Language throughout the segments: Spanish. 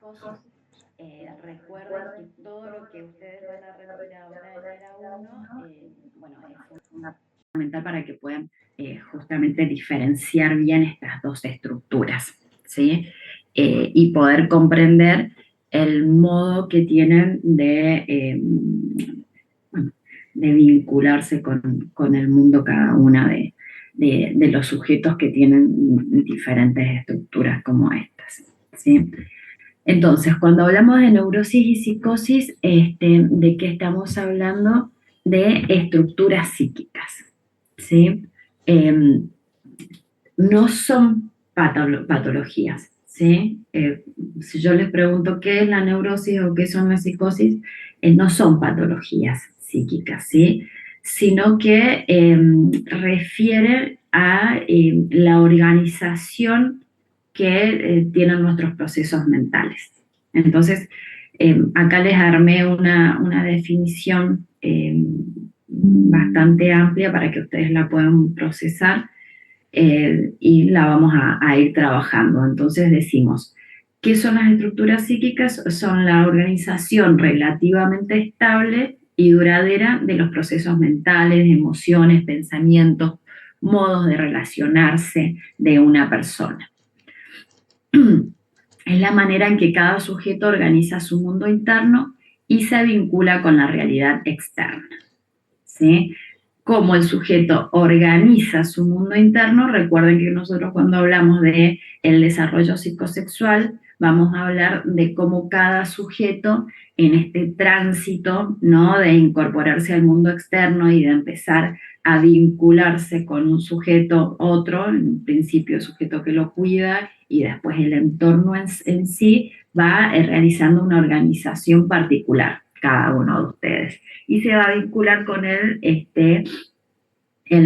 psicosis, recuerden que todo lo que ustedes van a repetir ahora en ERA 1, bueno, es fundamental para que puedan justamente diferenciar bien estas dos estructuras, ¿sí? Y poder comprender el modo que tienen bueno, de vincularse con el mundo cada una de los sujetos que tienen diferentes estructuras como estas, ¿sí? Entonces, cuando hablamos de neurosis y psicosis, ¿de qué estamos hablando? De estructuras psíquicas, ¿sí? Eh, no son patologías, ¿sí? Si yo les pregunto qué es la neurosis o qué son las psicosis, no son patologías psíquicas, ¿sí? Sino que refieren a la organización que tienen nuestros procesos mentales. Entonces, acá les armé una definición bastante amplia para que ustedes la puedan procesar y la vamos a ir trabajando. Entonces decimos, ¿qué son las estructuras psíquicas? Son la organización relativamente estable y duradera de los procesos mentales, emociones, pensamientos, modos de relacionarse de una persona. Es la manera en que cada sujeto organiza su mundo interno y se vincula con la realidad externa, ¿sí? Cómo el sujeto organiza su mundo interno. Recuerden que nosotros cuando hablamos de el desarrollo psicosexual, vamos a hablar de cómo cada sujeto en este tránsito, ¿no? De incorporarse al mundo externo y de empezar a vincularse con un sujeto otro, en principio el sujeto que lo cuida y después el entorno en sí, va realizando una organización particular, cada uno de ustedes. Y se va a vincular con el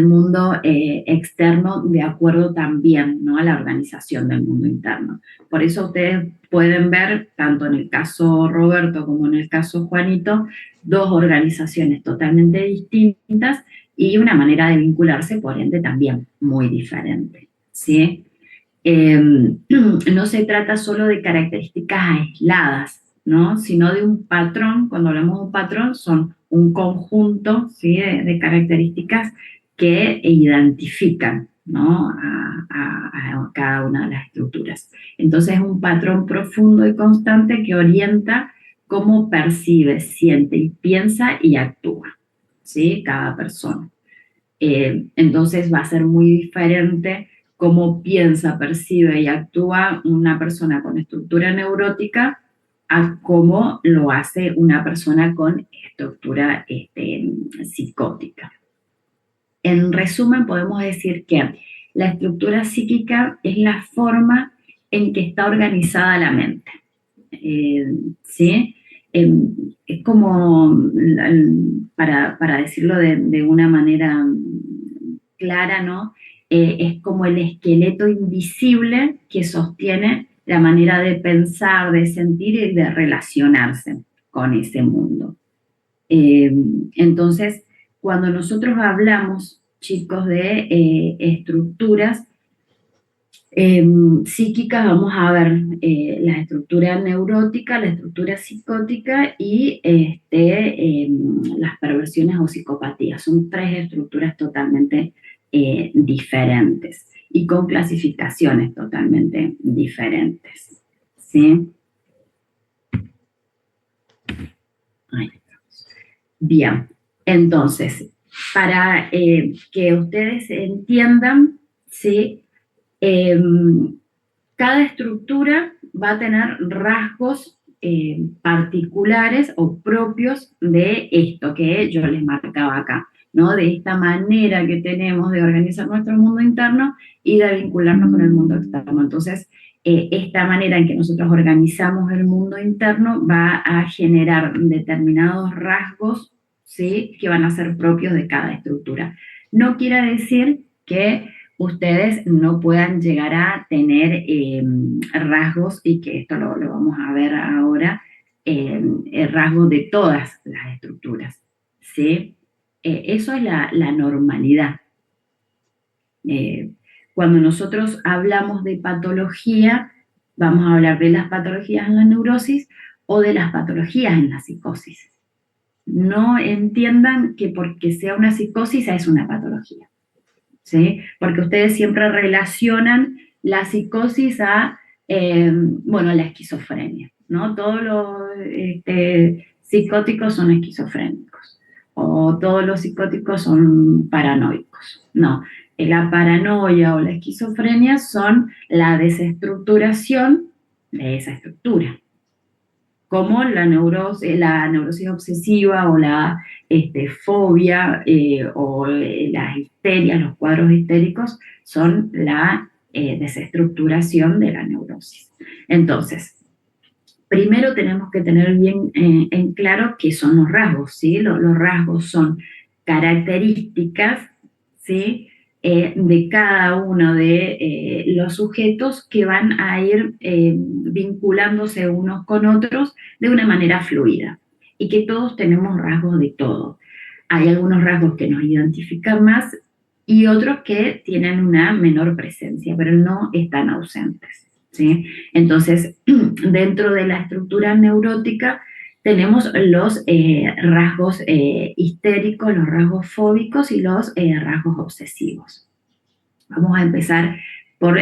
mundo externo de acuerdo también, ¿no? A la organización del mundo interno. Por eso ustedes pueden ver, tanto en el caso Roberto como en el caso Juanito, dos organizaciones totalmente distintas y una manera de vincularse, por ende, también muy diferente, ¿sí? No se trata solo de características aisladas, ¿no? Sino de un patrón. Cuando hablamos de un patrón, son un conjunto, ¿sí? de características que identifican, ¿no? a cada una de las estructuras. Entonces es un patrón profundo y constante que orienta cómo percibe, siente y piensa y actúa, ¿sí? Cada persona. Entonces va a ser muy diferente cómo piensa, percibe y actúa una persona con estructura neurótica a cómo lo hace una persona con estructura psicótica. En resumen, podemos decir que la estructura psíquica es la forma en que está organizada la mente. ¿Sí? Es como, para decirlo de una manera clara, ¿no? Es como el esqueleto invisible que sostiene la manera de pensar, de sentir y de relacionarse con ese mundo. Entonces, cuando nosotros hablamos, chicos, de estructuras psíquicas, vamos a ver la estructura neurótica, la estructura psicótica y las perversiones o psicopatías. Son tres estructuras totalmente diferentes y con clasificaciones totalmente diferentes, ¿sí? Ahí estamos. Bien, entonces, para que ustedes entiendan, ¿sí? Cada estructura va a tener rasgos particulares o propios de esto que yo les marcaba acá, ¿no? De esta manera que tenemos de organizar nuestro mundo interno y de vincularnos con el mundo externo. Entonces, esta manera en que nosotros organizamos el mundo interno va a generar determinados rasgos, ¿sí? Que van a ser propios de cada estructura. No quiere decir que ustedes no puedan llegar a tener rasgos, y que esto lo vamos a ver ahora, rasgos de todas las estructuras, ¿sí? Eso es la normalidad. Cuando nosotros hablamos de patología, Vamos a hablar de las patologías en la neurosis o de las patologías en la psicosis. No entiendan que porque sea una psicosis es una patología, ¿sí? Porque ustedes siempre relacionan la psicosis a, bueno, la esquizofrenia, ¿no? Todos los psicóticos son esquizofrénicos o todos los psicóticos son paranoicos. No, la paranoia o la esquizofrenia son la desestructuración de esa estructura, como la neurosis obsesiva o la fobia o las histerias, los cuadros histéricos, son la desestructuración de la neurosis. Entonces, primero tenemos que tener bien en claro qué son los rasgos, ¿sí? Los rasgos son características, ¿sí? De cada uno de los sujetos que van a ir vinculándose unos con otros de una manera fluida y que todos tenemos rasgos de todo. Hay algunos rasgos que nos identifican más y otros que tienen una menor presencia, pero no están ausentes, ¿sí? Entonces, dentro de la estructura neurótica tenemos los rasgos histéricos, los rasgos fóbicos y los rasgos obsesivos. Vamos a empezar por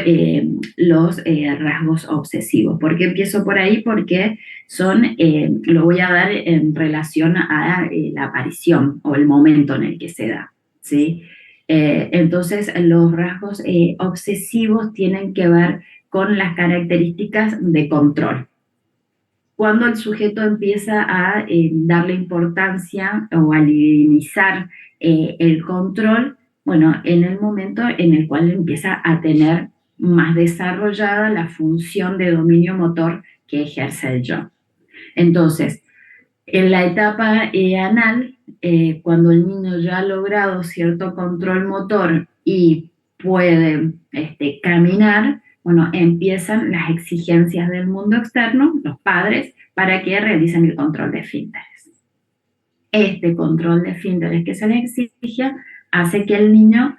los rasgos obsesivos. ¿Por qué empiezo por ahí? Porque lo voy a dar en relación a la aparición o el momento en el que se da, ¿sí? Entonces, los rasgos obsesivos tienen que ver con las características de control. Cuando el sujeto empieza a darle importancia o a divinizar el control, bueno, en el momento en el cual empieza a tener más desarrollada la función de dominio motor que ejerce el yo. Entonces, en la etapa anal, cuando el niño ya ha logrado cierto control motor y puede caminar, bueno, empiezan las exigencias del mundo externo, los padres, para que realicen el control de esfínteres. Este control de esfínteres que se le exige hace que el niño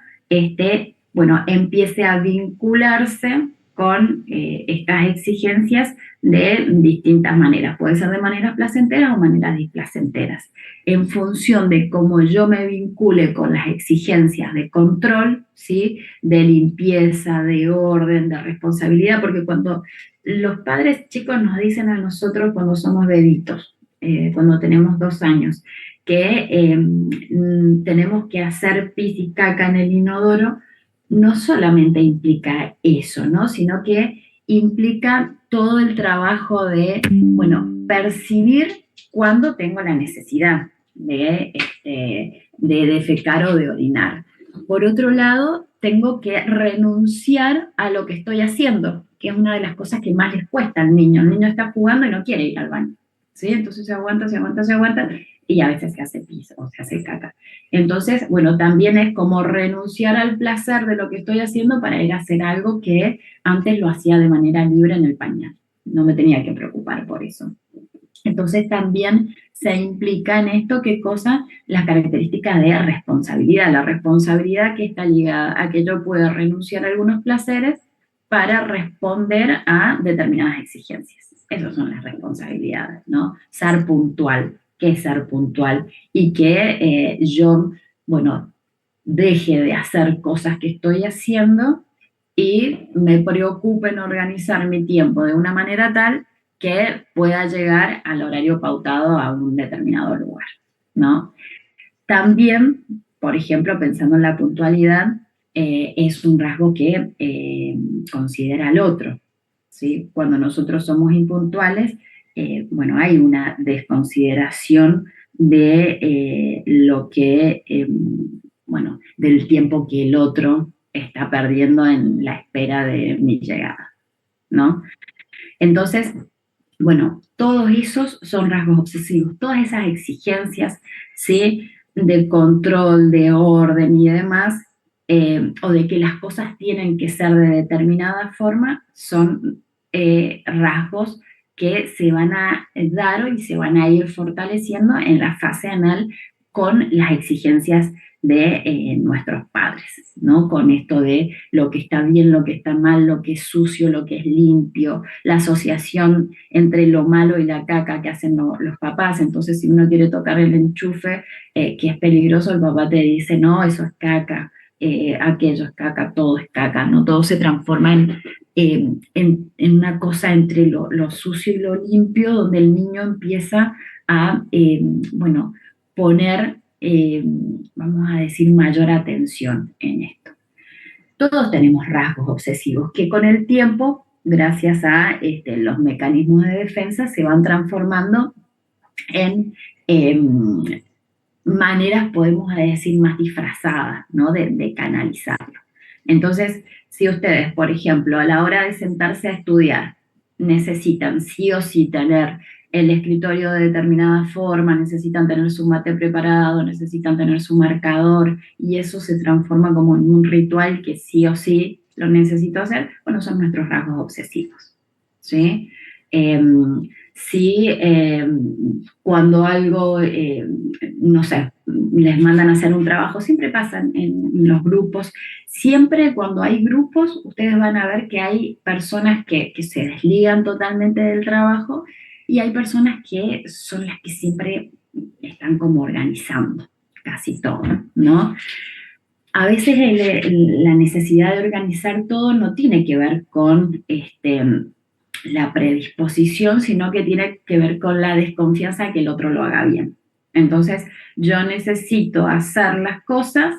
bueno, empiece a vincularse con estas exigencias de distintas maneras. Puede ser de maneras placenteras o maneras displacenteras. En función de cómo yo me vincule con las exigencias de control, ¿sí? De limpieza, de orden, de responsabilidad, porque cuando los padres chicos nos dicen a nosotros cuando somos bebitos, cuando tenemos 2 años, que tenemos que hacer pis y caca en el inodoro, no solamente implica eso, ¿no? Sino que implica todo el trabajo de, bueno, percibir cuándo tengo la necesidad de defecar o de orinar. Por otro lado, tengo que renunciar a lo que estoy haciendo, que es una de las cosas que más les cuesta al niño. El niño está jugando y no quiere ir al baño, ¿sí? Entonces se aguanta, se aguanta, se aguanta, y a veces se hace pis o se hace caca. Entonces, bueno, también es como renunciar al placer de lo que estoy haciendo para ir a hacer algo que antes lo hacía de manera libre en el pañal. No me tenía que preocupar por eso. Entonces también se implica en esto qué cosa, las características de responsabilidad. La responsabilidad que está ligada a que yo pueda renunciar a algunos placeres para responder a determinadas exigencias. Esas son las responsabilidades, ¿no? Ser puntual, ¿qué es ser puntual? Y que yo, bueno, deje de hacer cosas que estoy haciendo y me preocupe en organizar mi tiempo de una manera tal que pueda llegar al horario pautado a un determinado lugar, ¿no? También, por ejemplo, pensando en la puntualidad, es un rasgo que considera al otro, ¿sí? Cuando nosotros somos impuntuales, bueno, hay una desconsideración de lo que, bueno, del tiempo que el otro está perdiendo en la espera de mi llegada, ¿no? Entonces, bueno, todos esos son rasgos obsesivos, todas esas exigencias, ¿sí? De control, de orden y demás, o de que las cosas tienen que ser de determinada forma, son rasgos que se van a dar y se van a ir fortaleciendo en la fase anal con las exigencias de nuestros padres, ¿no? Con esto de lo que está bien, lo que está mal, lo que es sucio, lo que es limpio, la asociación entre lo malo y la caca que hacen los papás. Entonces, si uno quiere tocar el enchufe, que es peligroso, el papá te dice, no, eso es caca, aquello es caca, todo es caca, ¿no? Todo se transforma en una cosa entre lo sucio y lo limpio, donde el niño empieza a, bueno, poner, vamos a decir, mayor atención en esto. Todos tenemos rasgos obsesivos que con el tiempo, gracias a los mecanismos de defensa, se van transformando en maneras, podemos decir, más disfrazadas, ¿no? De canalizarlo. Entonces, si ustedes, por ejemplo, a la hora de sentarse a estudiar, necesitan sí o sí tener el escritorio de determinada forma, necesitan tener su mate preparado, necesitan tener su marcador, y eso se transforma como en un ritual que sí o sí lo necesito hacer, bueno, son nuestros rasgos obsesivos, ¿sí? Sí, cuando algo, no sé, les mandan a hacer un trabajo, siempre pasan en los grupos, siempre cuando hay grupos, ustedes van a ver que hay personas que se desligan totalmente del trabajo y hay personas que son las que siempre están como organizando casi todo, ¿no? A veces la necesidad de organizar todo no tiene que ver con la predisposición, sino que tiene que ver con la desconfianza de que el otro lo haga bien. Entonces, yo necesito hacer las cosas,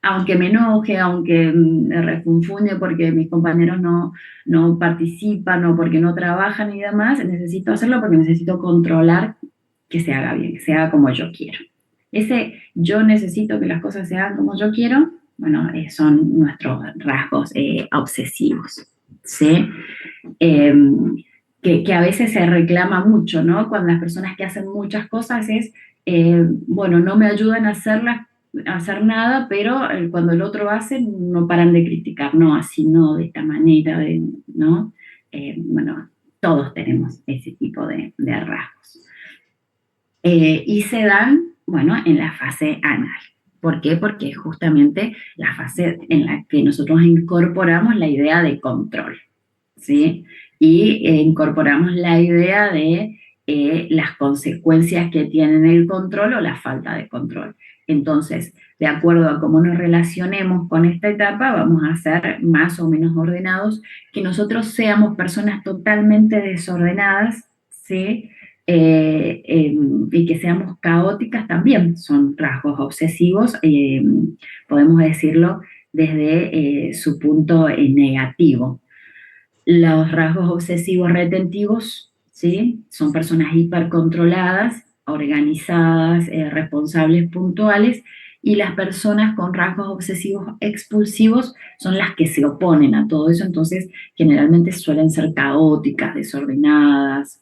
aunque me enoje, aunque me refunfuñe porque mis compañeros no participan o porque no trabajan y demás, necesito hacerlo porque necesito controlar que se haga bien, que se haga como yo quiero. Ese yo necesito que las cosas se hagan como yo quiero, bueno, son nuestros rasgos obsesivos, ¿sí? Eh, que a veces se reclama mucho, ¿no? Cuando las personas que hacen muchas cosas es, bueno, no me ayudan a hacer nada, pero cuando el otro hace no paran de criticar, no, así no, de esta manera, ¿no? Bueno, todos tenemos ese tipo de rasgos. Y se dan, bueno, en la fase anal. ¿Por qué? Porque es justamente la fase en la que nosotros incorporamos la idea de control, ¿sí? Y incorporamos la idea de las consecuencias que tienen el control o la falta de control. Entonces, de acuerdo a cómo nos relacionemos con esta etapa, vamos a ser más o menos ordenados. Que nosotros seamos personas totalmente desordenadas, ¿sí? Y que seamos caóticas también son rasgos obsesivos, podemos decirlo desde su punto negativo. Los rasgos obsesivos retentivos, ¿sí? Son personas hipercontroladas, organizadas, responsables, puntuales, y las personas con rasgos obsesivos expulsivos son las que se oponen a todo eso, entonces generalmente suelen ser caóticas, desordenadas,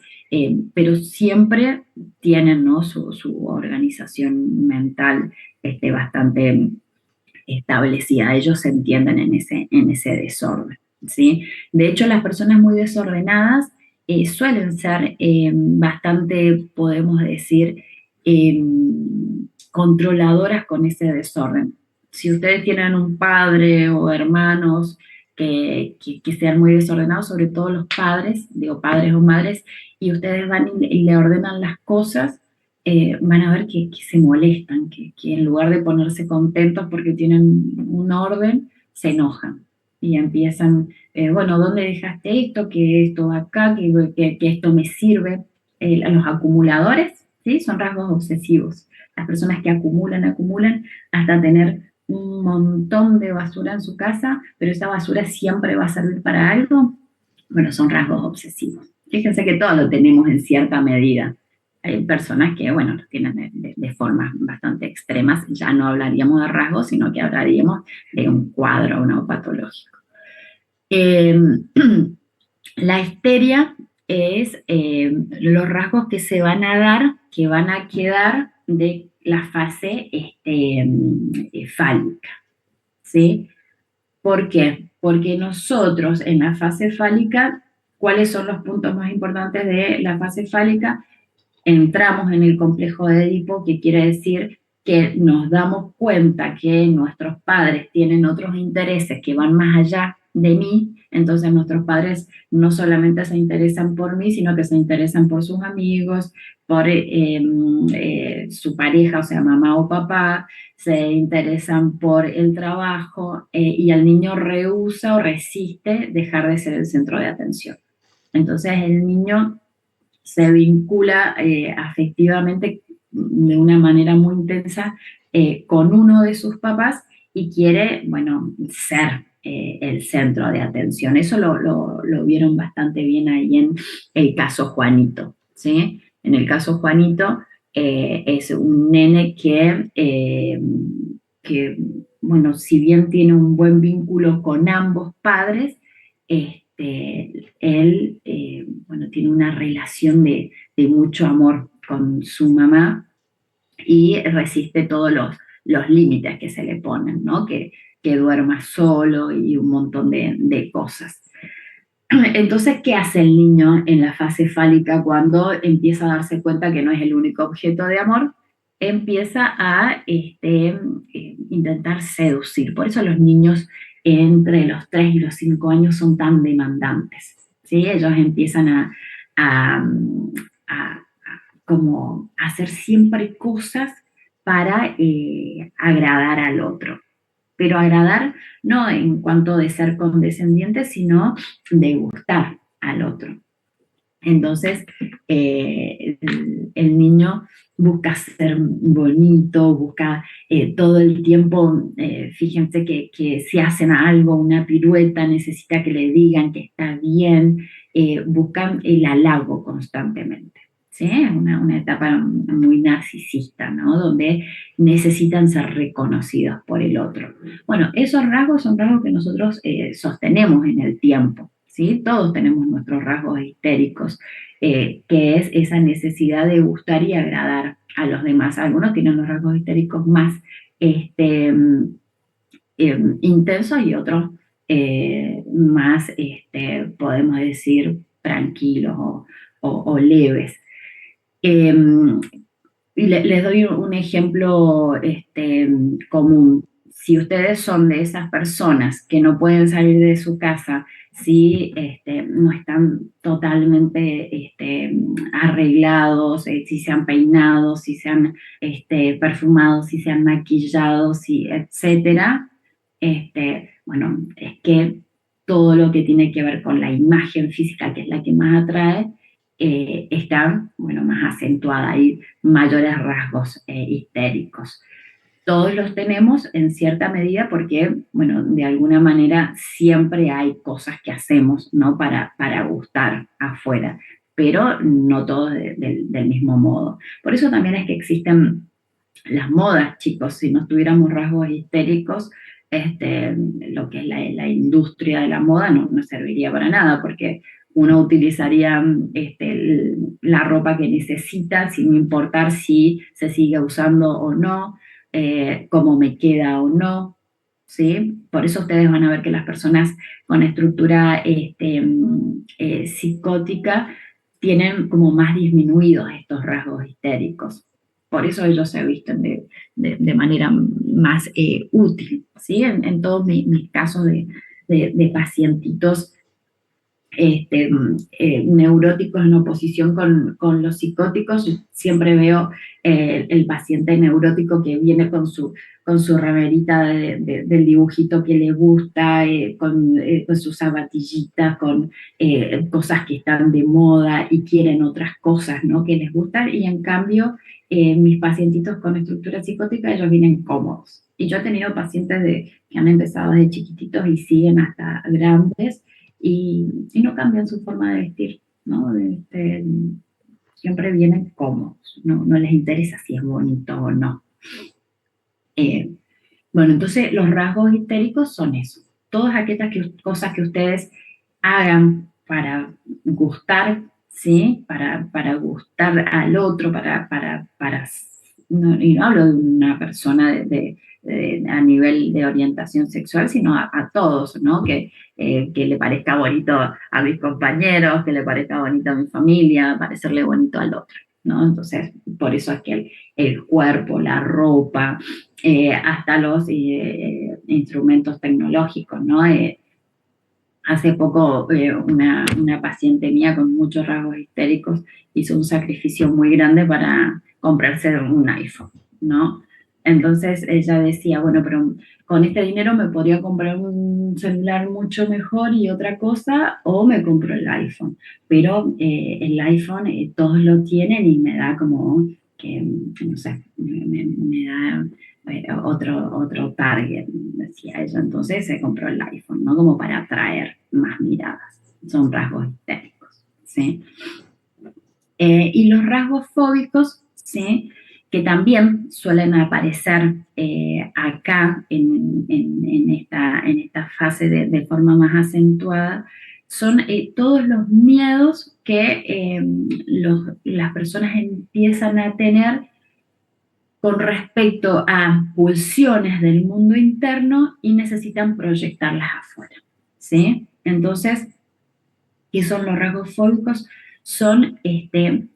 pero siempre tienen, ¿no? su organización mental bastante establecida, ellos se entienden en ese desorden, ¿sí? De hecho, las personas muy desordenadas suelen ser bastante, podemos decir, eh, controladoras con ese desorden. Si ustedes tienen un padre o hermanos que sean muy desordenados, sobre todo los padres, digo padres o madres, y ustedes van y le ordenan las cosas, van a ver que se molestan, que en lugar de ponerse contentos porque tienen un orden, se enojan y empiezan, bueno, ¿dónde dejaste esto? Que esto va acá, que esto me sirve. Los acumuladores, ¿sí? Son rasgos obsesivos. Las personas que acumulan hasta tener un montón de basura en su casa, pero esa basura siempre va a servir para algo, bueno, son rasgos obsesivos. Fíjense que todos lo tenemos en cierta medida. Hay personas que, bueno, lo tienen de formas bastante extremas. Ya no hablaríamos de rasgos, sino que hablaríamos de un cuadro no patológico. Eh, la histeria es los rasgos que se van a dar, que van a quedar de la fase fálica, ¿sí? ¿Por qué? Porque nosotros en la fase fálica, ¿cuáles son los puntos más importantes de la fase fálica? Entramos en el complejo de Edipo, que quiere decir que nos damos cuenta que nuestros padres tienen otros intereses que van más allá de mí, entonces nuestros padres no solamente se interesan por mí, sino que se interesan por sus amigos, por su pareja, o sea, mamá o papá, se interesan por el trabajo y el niño rehúsa o resiste dejar de ser el centro de atención. Entonces el niño se vincula afectivamente de una manera muy intensa con uno de sus papás y quiere, bueno, ser el centro de atención. Eso lo vieron bastante bien ahí en el caso Juanito, ¿sí? En el caso Juanito es un nene que, bueno, si bien tiene un buen vínculo con ambos padres, él, bueno, tiene una relación de mucho amor con su mamá y resiste todos los límites que se le ponen, ¿no? Que duerma solo y un montón de cosas. Entonces, ¿qué hace el niño en la fase fálica cuando empieza a darse cuenta que no es el único objeto de amor? Empieza a intentar seducir. Por eso los niños entre los 3 y los 5 años son tan demandantes, ¿sí? Ellos empiezan a, a como hacer siempre cosas para agradar al otro, pero agradar no en cuanto de ser condescendiente, sino de gustar al otro. Entonces, el niño busca ser bonito, busca todo el tiempo, fíjense que si hacen algo, una pirueta, necesita que le digan que está bien, buscan el halago constantemente. ¿Sí? Es una etapa muy narcisista, ¿no? Donde necesitan ser reconocidos por el otro. Bueno, esos rasgos son rasgos que nosotros sostenemos en el tiempo, ¿sí? Todos tenemos nuestros rasgos histéricos, que es esa necesidad de gustar y agradar a los demás. Algunos tienen los rasgos histéricos más intensos y otros más, podemos decir, tranquilos o leves. Eh, y les doy un ejemplo común. Si ustedes son de esas personas que no pueden salir de su casa, si no están totalmente arreglados, si se han peinado, si se han perfumado, si se han maquillado, si, etcétera, bueno, es que todo lo que tiene que ver con la imagen física, que es la que más atrae, está, bueno, más acentuada, hay mayores rasgos histéricos. Todos los tenemos en cierta medida porque, bueno, de alguna manera siempre hay cosas que hacemos, ¿no? Para gustar afuera, pero no todos del mismo modo. Por eso también es que existen las modas, chicos. Si no tuviéramos rasgos histéricos, lo que es la industria de la moda no serviría para nada, porque uno utilizaría la ropa que necesita sin importar si se sigue usando o no, cómo me queda o no, ¿sí? Por eso ustedes van a ver que las personas con estructura psicótica tienen como más disminuidos estos rasgos histéricos. Por eso ellos se visten de manera más útil, ¿sí? En todos mis casos de pacientitos neuróticos en oposición con los psicóticos, siempre veo el paciente neurótico que viene con su remerita del dibujito que le gusta, con sus zapatillitas, con cosas que están de moda y quieren otras cosas, ¿no? Que les gustan, y en cambio mis pacientitos con estructura psicótica, ellos vienen cómodos. Y yo he tenido pacientes que han empezado desde chiquititos y siguen hasta grandes, y no cambian su forma de vestir, ¿no? Siempre vienen cómodos, no les interesa si es bonito o no. Bueno, entonces los rasgos histéricos son eso, todas aquellas cosas que ustedes hagan para gustar, ¿sí? Para gustar al otro, no, y no hablo de una persona a nivel de orientación sexual, sino a todos, ¿no? Que le parezca bonito a mis compañeros, que le parezca bonito a mi familia, parecerle bonito al otro. ¿no? Entonces, por eso es que el cuerpo, la ropa, hasta los instrumentos tecnológicos, ¿no? Hace poco una paciente mía con muchos rasgos histéricos hizo un sacrificio muy grande para comprarse un iPhone, ¿no? Entonces ella decía, bueno, pero con este dinero me podría comprar un celular mucho mejor y otra cosa, o me compro el iPhone. Pero el iPhone todos lo tienen y me da como que, no sé, me da otro target, decía ella. Entonces se compró el iPhone, ¿no? Como para atraer más miradas. Son rasgos histéricos, ¿sí? Y los rasgos fóbicos, ¿sí? Que también suelen aparecer acá en esta fase forma más acentuada, son todos los miedos que las personas empiezan a tener con respecto a pulsiones del mundo interno y necesitan proyectarlas afuera, ¿sí? Entonces, ¿qué son los rasgos fóbicos? Son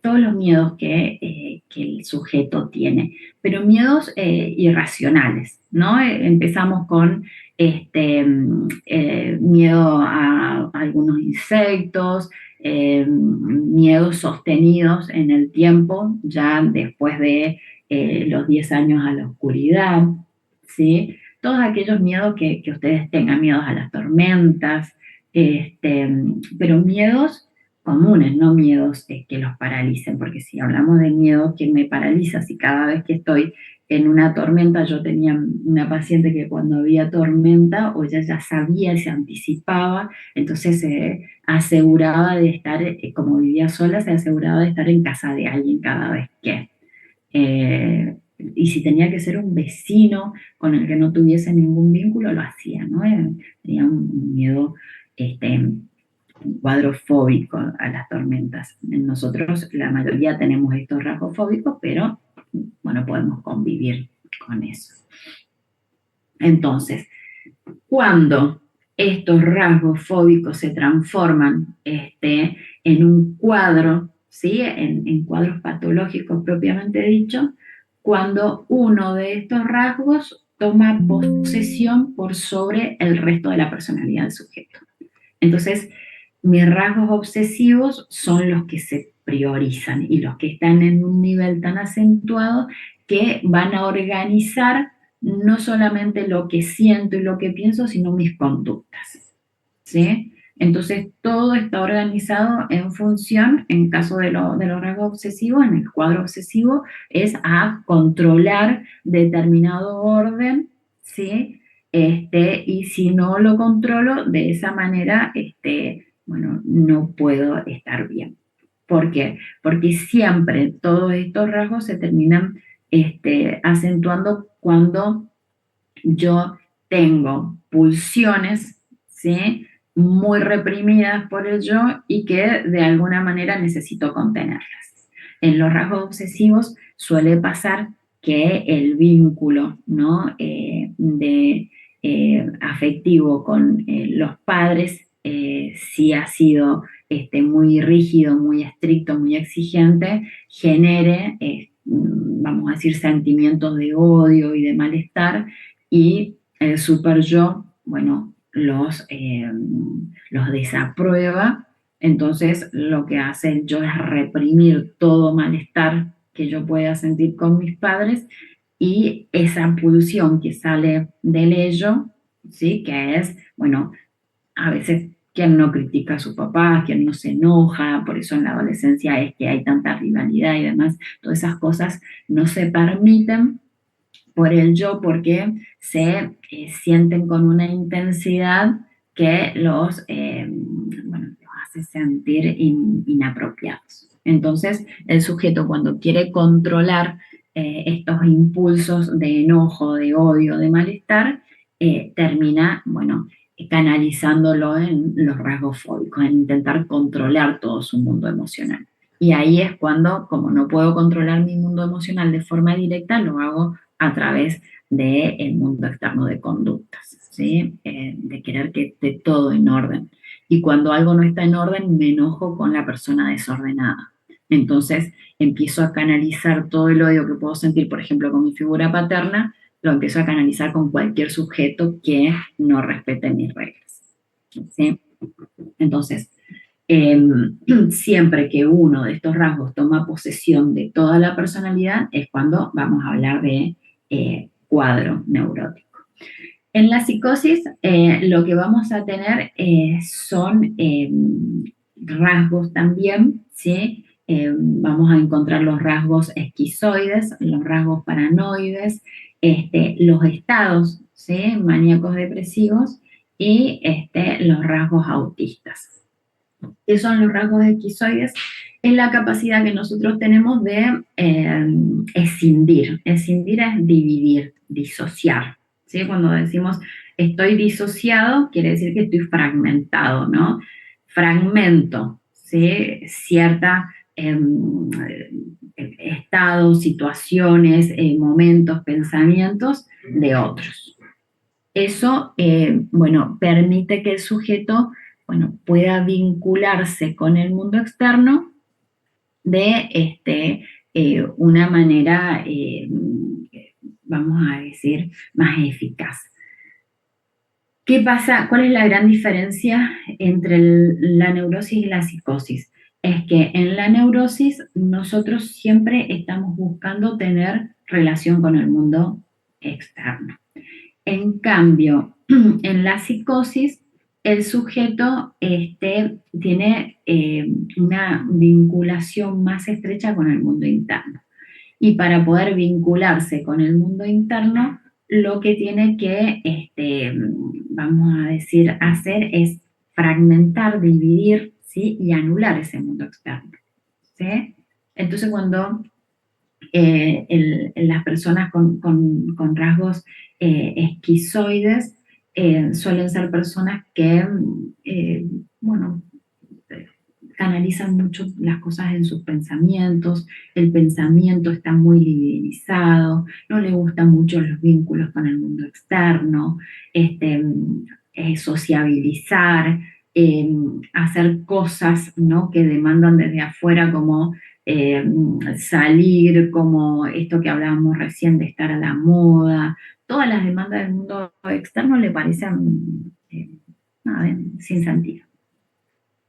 todos los miedos que el sujeto tiene, pero miedos irracionales, ¿no? Empezamos con miedo a algunos insectos, miedos sostenidos en el tiempo, ya después de los 10 años a la oscuridad, ¿sí? Todos aquellos miedos que ustedes tengan, miedos a las tormentas, este, pero miedos comunes, no miedos que los paralicen, porque si hablamos de miedo, que me paraliza, si cada vez que estoy en una tormenta, yo tenía una paciente que cuando había tormenta, o ella ya sabía, se anticipaba, entonces se aseguraba de estar, como vivía sola, se aseguraba de estar en casa de alguien cada vez que. Y si tenía que ser un vecino con el que no tuviese ningún vínculo, lo hacía, ¿no? Tenía un miedo, un cuadro fóbico a las tormentas. Nosotros, la mayoría, tenemos estos rasgos fóbicos, pero bueno, podemos convivir con eso. Entonces, cuando estos rasgos fóbicos se transforman en un cuadro, ¿sí? En cuadros patológicos propiamente dicho, cuando uno de estos rasgos toma posesión por sobre el resto de la personalidad del sujeto. Entonces, mis rasgos obsesivos son los que se priorizan y los que están en un nivel tan acentuado que van a organizar no solamente lo que siento y lo que pienso, sino mis conductas, ¿sí? Entonces, todo está organizado en función, en caso de los rasgos obsesivos, en el cuadro obsesivo, es a controlar determinado orden, ¿sí? Y si no lo controlo de esa manera, bueno, no puedo estar bien. ¿Por qué? Porque siempre todos estos rasgos se terminan acentuando cuando yo tengo pulsiones, ¿sí? Muy reprimidas por el yo y que de alguna manera necesito contenerlas. En los rasgos obsesivos suele pasar que el vínculo, ¿no? Afectivo con los padres sí ha sido muy rígido, muy estricto, muy exigente, genere, vamos a decir, sentimientos de odio y de malestar, y el super yo, bueno, los desaprueba. Entonces lo que hace el yo es reprimir todo malestar que yo pueda sentir con mis padres, y esa pulsión que sale del ello, ¿sí? Que es, bueno, a veces quien no critica a su papá, quien no se enoja, por eso en la adolescencia es que hay tanta rivalidad y demás, todas esas cosas no se permiten por el yo, porque se sienten con una intensidad que bueno, los hace sentir inapropiados. Entonces, el sujeto, cuando quiere controlar estos impulsos de enojo, de odio, de malestar, termina, bueno, canalizándolo en los rasgos fóbicos, en intentar controlar todo su mundo emocional. Y ahí es cuando, como no puedo controlar mi mundo emocional de forma directa, lo hago a través del mundo externo de conductas, ¿sí? De querer que esté todo en orden. Y cuando algo no está en orden, me enojo con la persona desordenada. Entonces empiezo a canalizar todo el odio que puedo sentir, por ejemplo, con mi figura paterna, lo empiezo a canalizar con cualquier sujeto que no respete mis reglas. ¿Sí? Entonces, eh, siempre que uno de estos rasgos toma posesión de toda la personalidad es cuando vamos a hablar de cuadro neurótico. En la psicosis lo que vamos a tener son rasgos también, ¿sí? Vamos a encontrar los rasgos esquizoides, los rasgos paranoides, los estados, ¿sí? Maníacos depresivos y los rasgos autistas. ¿Qué son los rasgos esquizoides? Es la capacidad que nosotros tenemos de escindir. Escindir es dividir, disociar. ¿Sí? Cuando decimos estoy disociado, quiere decir que estoy fragmentado, ¿no? Fragmento, ¿sí? Cierta estados, situaciones, momentos, pensamientos de otros. Eso, bueno, permite que el sujeto, bueno, pueda vincularse con el mundo externo de una manera, vamos a decir, más eficaz. ¿Qué pasa? ¿Cuál es la gran diferencia entre la neurosis y la psicosis? Es que en la neurosis nosotros siempre estamos buscando tener relación con el mundo externo. En cambio, en la psicosis, el sujeto tiene una vinculación más estrecha con el mundo interno. Y para poder vincularse con el mundo interno, lo que tiene que, vamos a decir, hacer es fragmentar, dividir, ¿sí? Y anular ese mundo externo. ¿Sí? Entonces, cuando las personas con rasgos esquizoides suelen ser personas que, bueno, canalizan mucho las cosas en sus pensamientos, el pensamiento está muy linealizado, no le gustan mucho los vínculos con el mundo externo, sociabilizar, hacer cosas, ¿no? Que demandan desde afuera como eh, salir, como esto que hablábamos recién de estar a la moda, todas las demandas del mundo externo le parecen nada, sin sentido.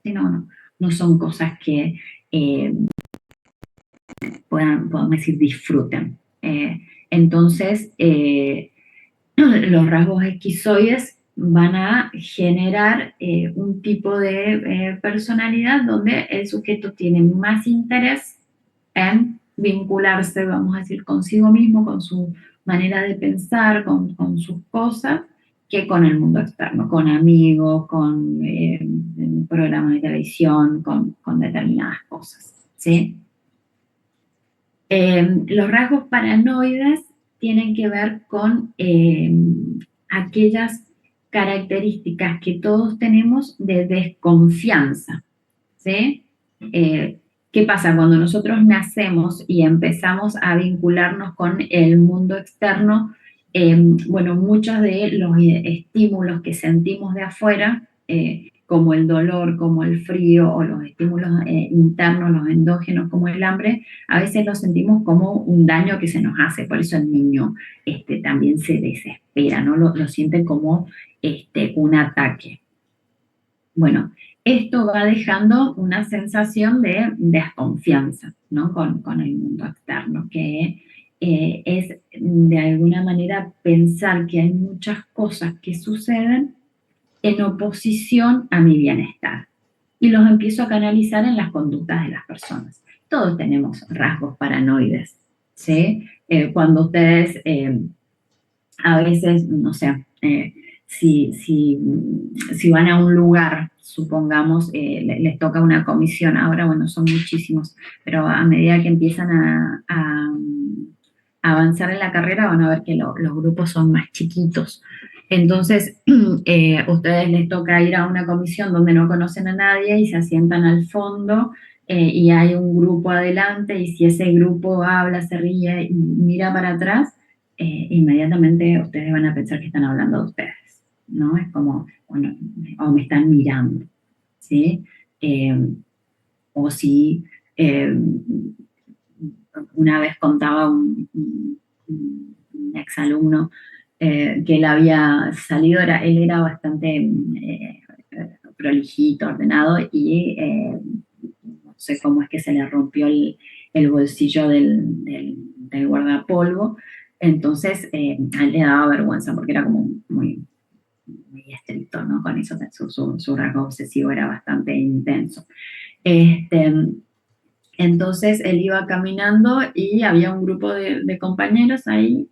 Sí, no son cosas que eh, podemos decir, disfruten. Entonces, los rasgos esquizoides van a generar un tipo de personalidad donde el sujeto tiene más interés en vincularse, vamos a decir, consigo mismo, con su manera de pensar, con sus cosas, que con el mundo externo, con amigos, con programas de televisión, con determinadas cosas. ¿Sí? Los rasgos paranoides tienen que ver con aquellas características que todos tenemos de desconfianza, ¿sí? ¿Qué pasa? Cuando nosotros nacemos y empezamos a vincularnos con el mundo externo, bueno, muchos de los estímulos que sentimos de afuera, como el dolor, como el frío, o los estímulos internos, los endógenos, como el hambre, a veces lo sentimos como un daño que se nos hace. Por eso el niño también se desespera, ¿no? Lo siente como un ataque. Bueno, esto va dejando una sensación de desconfianza, ¿no? Con el mundo externo, que es de alguna manera pensar que hay muchas cosas que suceden en oposición a mi bienestar. Y los empiezo a canalizar en las conductas de las personas. Todos tenemos rasgos paranoides, ¿sí? Cuando ustedes a veces, no sé, si van a un lugar, supongamos, les toca una comisión, ahora, bueno, son muchísimos, pero a medida que empiezan a avanzar en la carrera van a ver que los grupos son más chiquitos. Entonces, ustedes les toca ir a una comisión donde no conocen a nadie y se asientan al fondo y hay un grupo adelante y si ese grupo habla, se ríe y mira para atrás, inmediatamente ustedes van a pensar que están hablando de ustedes, ¿no? Es como, bueno, o me están mirando, ¿sí? O si Una vez contaba un exalumno que él había salido, él era bastante prolijito, ordenado, y no sé cómo es que se le rompió el bolsillo del guardapolvo. Entonces a él le daba vergüenza porque era como muy estricto, ¿no? Con eso, su rasgo obsesivo era bastante intenso. Este, entonces él iba caminando y había un grupo de compañeros ahí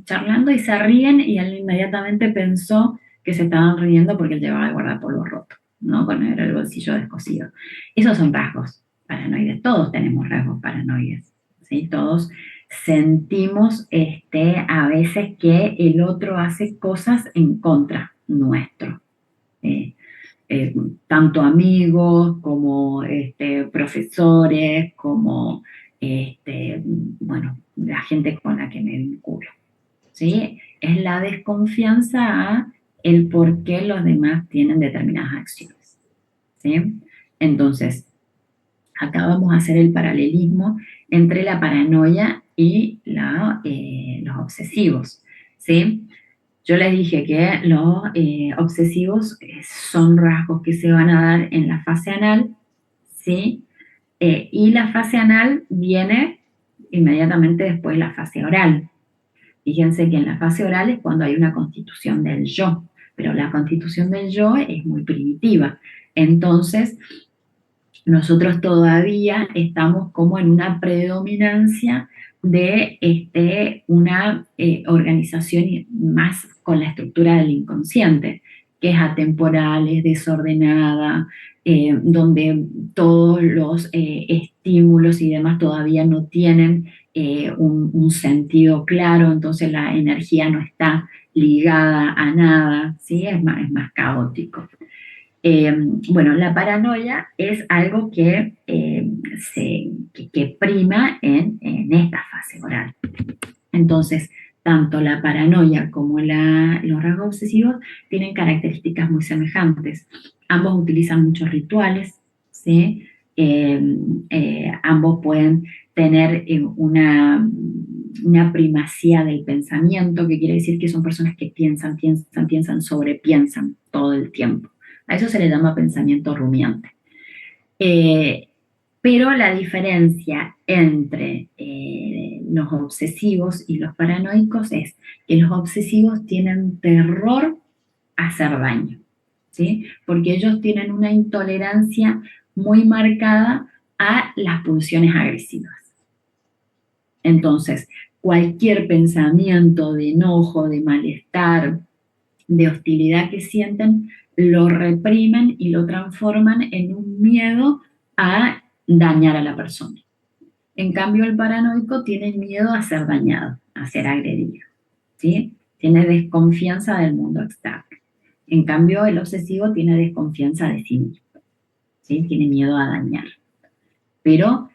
charlando y se ríen, y él inmediatamente pensó que se estaban riendo porque él llevaba el guardapolvo roto, ¿no? Con el bolsillo descosido. Esos son rasgos paranoides. Todos tenemos rasgos paranoides, ¿sí? Todos sentimos a veces que el otro hace cosas en contra nuestro. ¿Sí? eh, Tanto amigos como profesores, como bueno, la gente con la que me vinculo. ¿Sí? Es la desconfianza a el por qué los demás tienen determinadas acciones. ¿Sí? Entonces, acá vamos a hacer el paralelismo entre la paranoia y los obsesivos. ¿Sí? Yo les dije que los obsesivos son rasgos que se van a dar en la fase anal, ¿sí? Y la fase anal viene inmediatamente después de la fase oral. Fíjense que en la fase oral es cuando hay una constitución del yo, pero la constitución del yo es muy primitiva. Entonces, nosotros todavía estamos como en una predominancia de una organización más con la estructura del inconsciente, que es atemporal, es desordenada, donde todos los estímulos y demás todavía no tienen un sentido claro, entonces la energía no está ligada a nada, ¿sí? Es más caótico. Eh, bueno, la paranoia es algo que prima en esta fase oral. Entonces, tanto la paranoia como los rasgos obsesivos tienen características muy semejantes. Ambos utilizan muchos rituales, ¿sí? Ambos pueden tener una primacía del pensamiento, que quiere decir que son personas que piensan, sobrepiensan todo el tiempo. A eso se le llama pensamiento rumiante. Eh, pero la diferencia entre los obsesivos y los paranoicos es que los obsesivos tienen terror a hacer daño, ¿sí? Porque ellos tienen una intolerancia muy marcada a las pulsiones agresivas. Entonces, cualquier pensamiento de enojo, de malestar, de hostilidad que sienten, lo reprimen y lo transforman en un miedo a dañar a la persona. En cambio, el paranoico tiene miedo a ser dañado, a ser agredido, ¿sí? Tiene desconfianza del mundo externo. En cambio, el obsesivo tiene desconfianza de sí mismo, ¿sí? Tiene miedo a dañar. Pero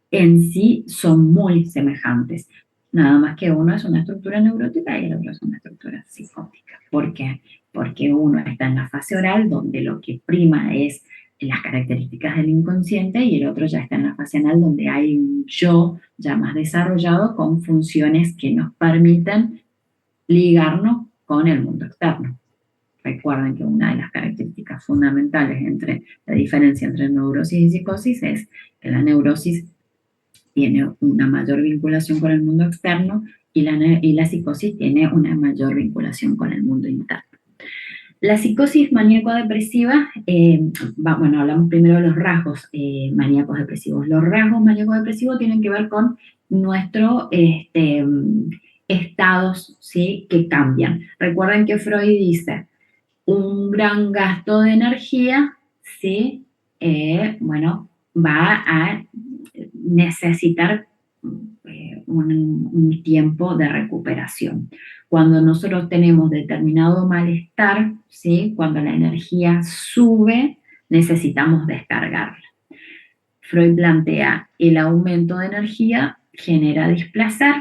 en sí son muy semejantes. Nada más que uno es una estructura neurótica y el otro es una estructura psicótica. ¿Por qué? Porque uno está en la fase oral, donde lo que prima es las características del inconsciente, y el otro ya está en la fase anal, donde hay un yo ya más desarrollado con funciones que nos permiten ligarnos con el mundo externo. Recuerden que una de las características fundamentales entre la diferencia entre neurosis y psicosis es que la neurosis tiene una mayor vinculación con el mundo externo, y la psicosis tiene una mayor vinculación con el mundo interno. La psicosis maníaco-depresiva, bueno, hablamos primero de los rasgos maníacos depresivos. Los rasgos maníacos depresivos tienen que ver con nuestros estados, ¿sí? Que cambian. Recuerden que Freud dice, un gran gasto de energía, ¿sí? Bueno, va a necesitar un tiempo de recuperación. Cuando nosotros tenemos determinado malestar, ¿sí? Cuando la energía sube, necesitamos descargarla. Freud plantea el aumento de energía genera displacer,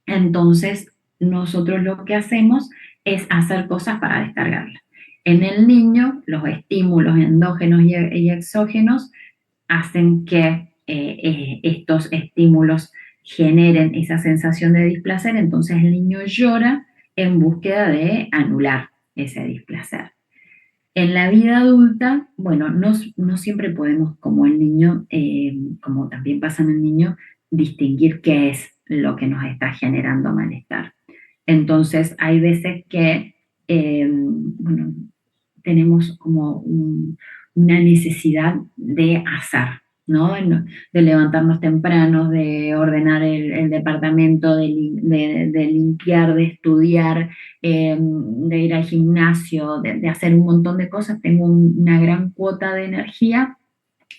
entonces nosotros lo que hacemos es hacer cosas para descargarla. En el niño, los estímulos endógenos y exógenos hacen que estos estímulos generen esa sensación de displacer, entonces el niño llora en búsqueda de anular ese displacer. En la vida adulta, bueno, no siempre podemos, como el niño, como también pasa en el niño, distinguir qué es lo que nos está generando malestar. Entonces, hay veces que, bueno, tenemos como una necesidad de hacer, ¿no? De levantarnos temprano, de ordenar el departamento, de limpiar, de estudiar, de ir al gimnasio, de hacer un montón de cosas. Tengo una gran cuota de energía,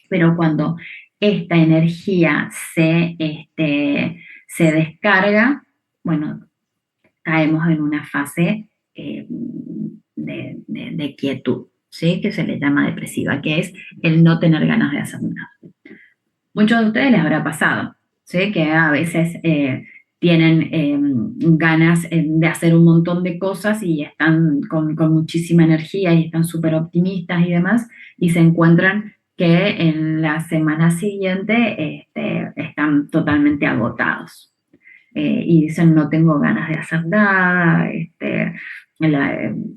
pero cuando esta energía se descarga, bueno, caemos en una fase de quietud, ¿sí? Que se le llama depresiva, que es el no tener ganas de hacer nada. Muchos de ustedes les habrá pasado, ¿sí? Que a veces tienen ganas de hacer un montón de cosas y están con muchísima energía y están súper optimistas y demás, y se encuentran que en la semana siguiente están totalmente agotados. Y dicen no tengo ganas de hacer nada,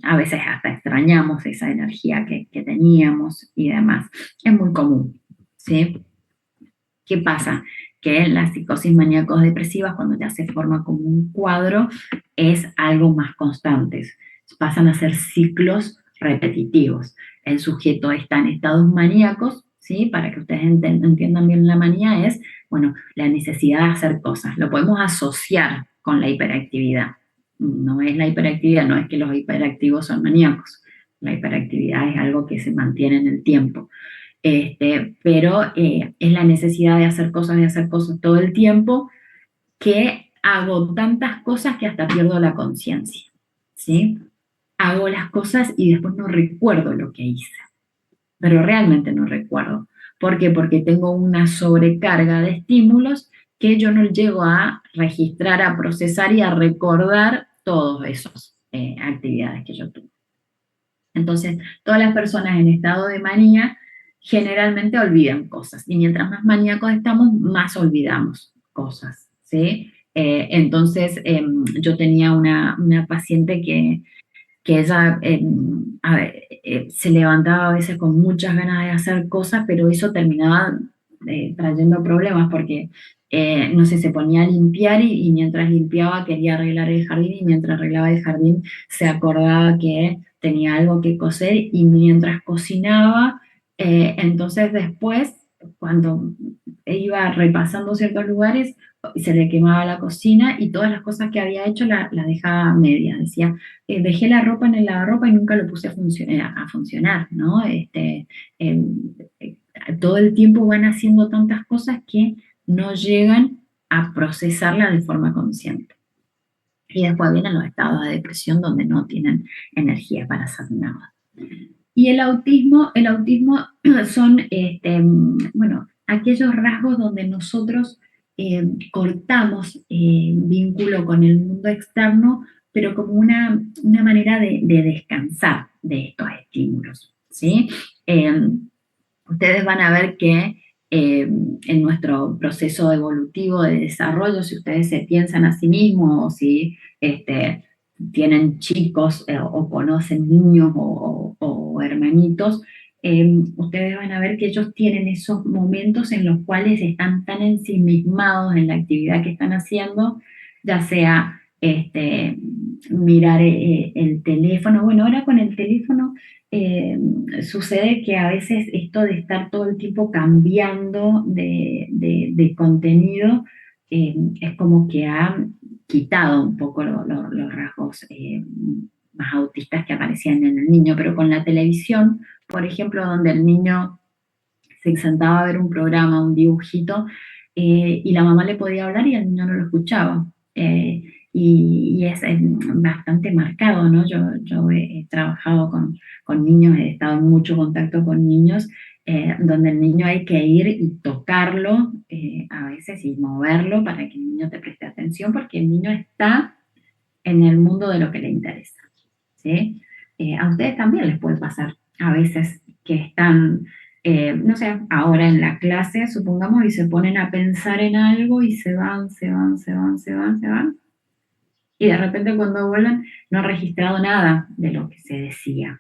a veces hasta extrañamos esa energía que teníamos y demás. Es muy común, ¿sí? ¿Qué pasa? Que en las psicosis maníacos depresivas, cuando ya se forma como un cuadro, es algo más constante. Pasan a ser ciclos repetitivos. El sujeto está en estados maníacos, ¿sí? Para que ustedes entiendan bien la manía, es, bueno, la necesidad de hacer cosas. Lo podemos asociar con la hiperactividad. No es la hiperactividad, no es que los hiperactivos son maníacos. La hiperactividad es algo que se mantiene en el tiempo. Pero es la necesidad de hacer cosas todo el tiempo, que hago tantas cosas que hasta pierdo la conciencia, ¿sí? Hago las cosas y después no recuerdo lo que hice, pero realmente no recuerdo. ¿Por qué? Porque tengo una sobrecarga de estímulos que yo no llego a registrar, a procesar y a recordar todas esas actividades que yo tuve. Entonces, todas las personas en estado de manía generalmente olvidan cosas, y mientras más maníacos estamos, más olvidamos cosas, ¿sí? Entonces, yo tenía una paciente que ella a ver, se levantaba a veces con muchas ganas de hacer cosas, pero eso terminaba trayendo problemas porque, no sé, se ponía a limpiar y mientras limpiaba quería arreglar el jardín, y mientras arreglaba el jardín se acordaba que tenía algo que coser, y mientras cocinaba, entonces después, cuando iba repasando ciertos lugares, se le quemaba la cocina y todas las cosas que había hecho la dejaba a media. Decía, dejé la ropa en el lavarropa y nunca lo puse a funcionar, ¿no? Eh, Todo el tiempo van haciendo tantas cosas que no llegan a procesarla de forma consciente. Y después vienen los estados de depresión donde no tienen energía para hacer nada. Y el autismo son, bueno, aquellos rasgos donde nosotros cortamos vínculo con el mundo externo, pero como una manera de descansar de estos estímulos, ¿sí? Eh, Ustedes van a ver que en nuestro proceso evolutivo de desarrollo, si ustedes se piensan a sí mismos, o si tienen chicos o conocen niños o hermanitos, ustedes van a ver que ellos tienen esos momentos en los cuales están tan ensimismados en la actividad que están haciendo, ya sea mirar el teléfono. Bueno, ahora con el teléfono sucede que a veces esto de estar todo el tiempo cambiando de contenido es como que ha quitado un poco los rasgos más autistas que aparecían en el niño, pero con la televisión, por ejemplo, donde el niño se sentaba a ver un programa, un dibujito, y la mamá le podía hablar y el niño no lo escuchaba. Y es bastante marcado, ¿no? Yo he trabajado con niños, he estado en mucho contacto con niños, donde el niño hay que ir y tocarlo a veces y moverlo para que el niño te preste atención, porque el niño está en el mundo de lo que le interesa, ¿sí? A ustedes también les puede pasar a veces que están no sé, ahora en la clase, supongamos, y se ponen a pensar en algo y se van, se van, se van, se van, se van, y de repente cuando vuelven no han registrado nada de lo que se decía.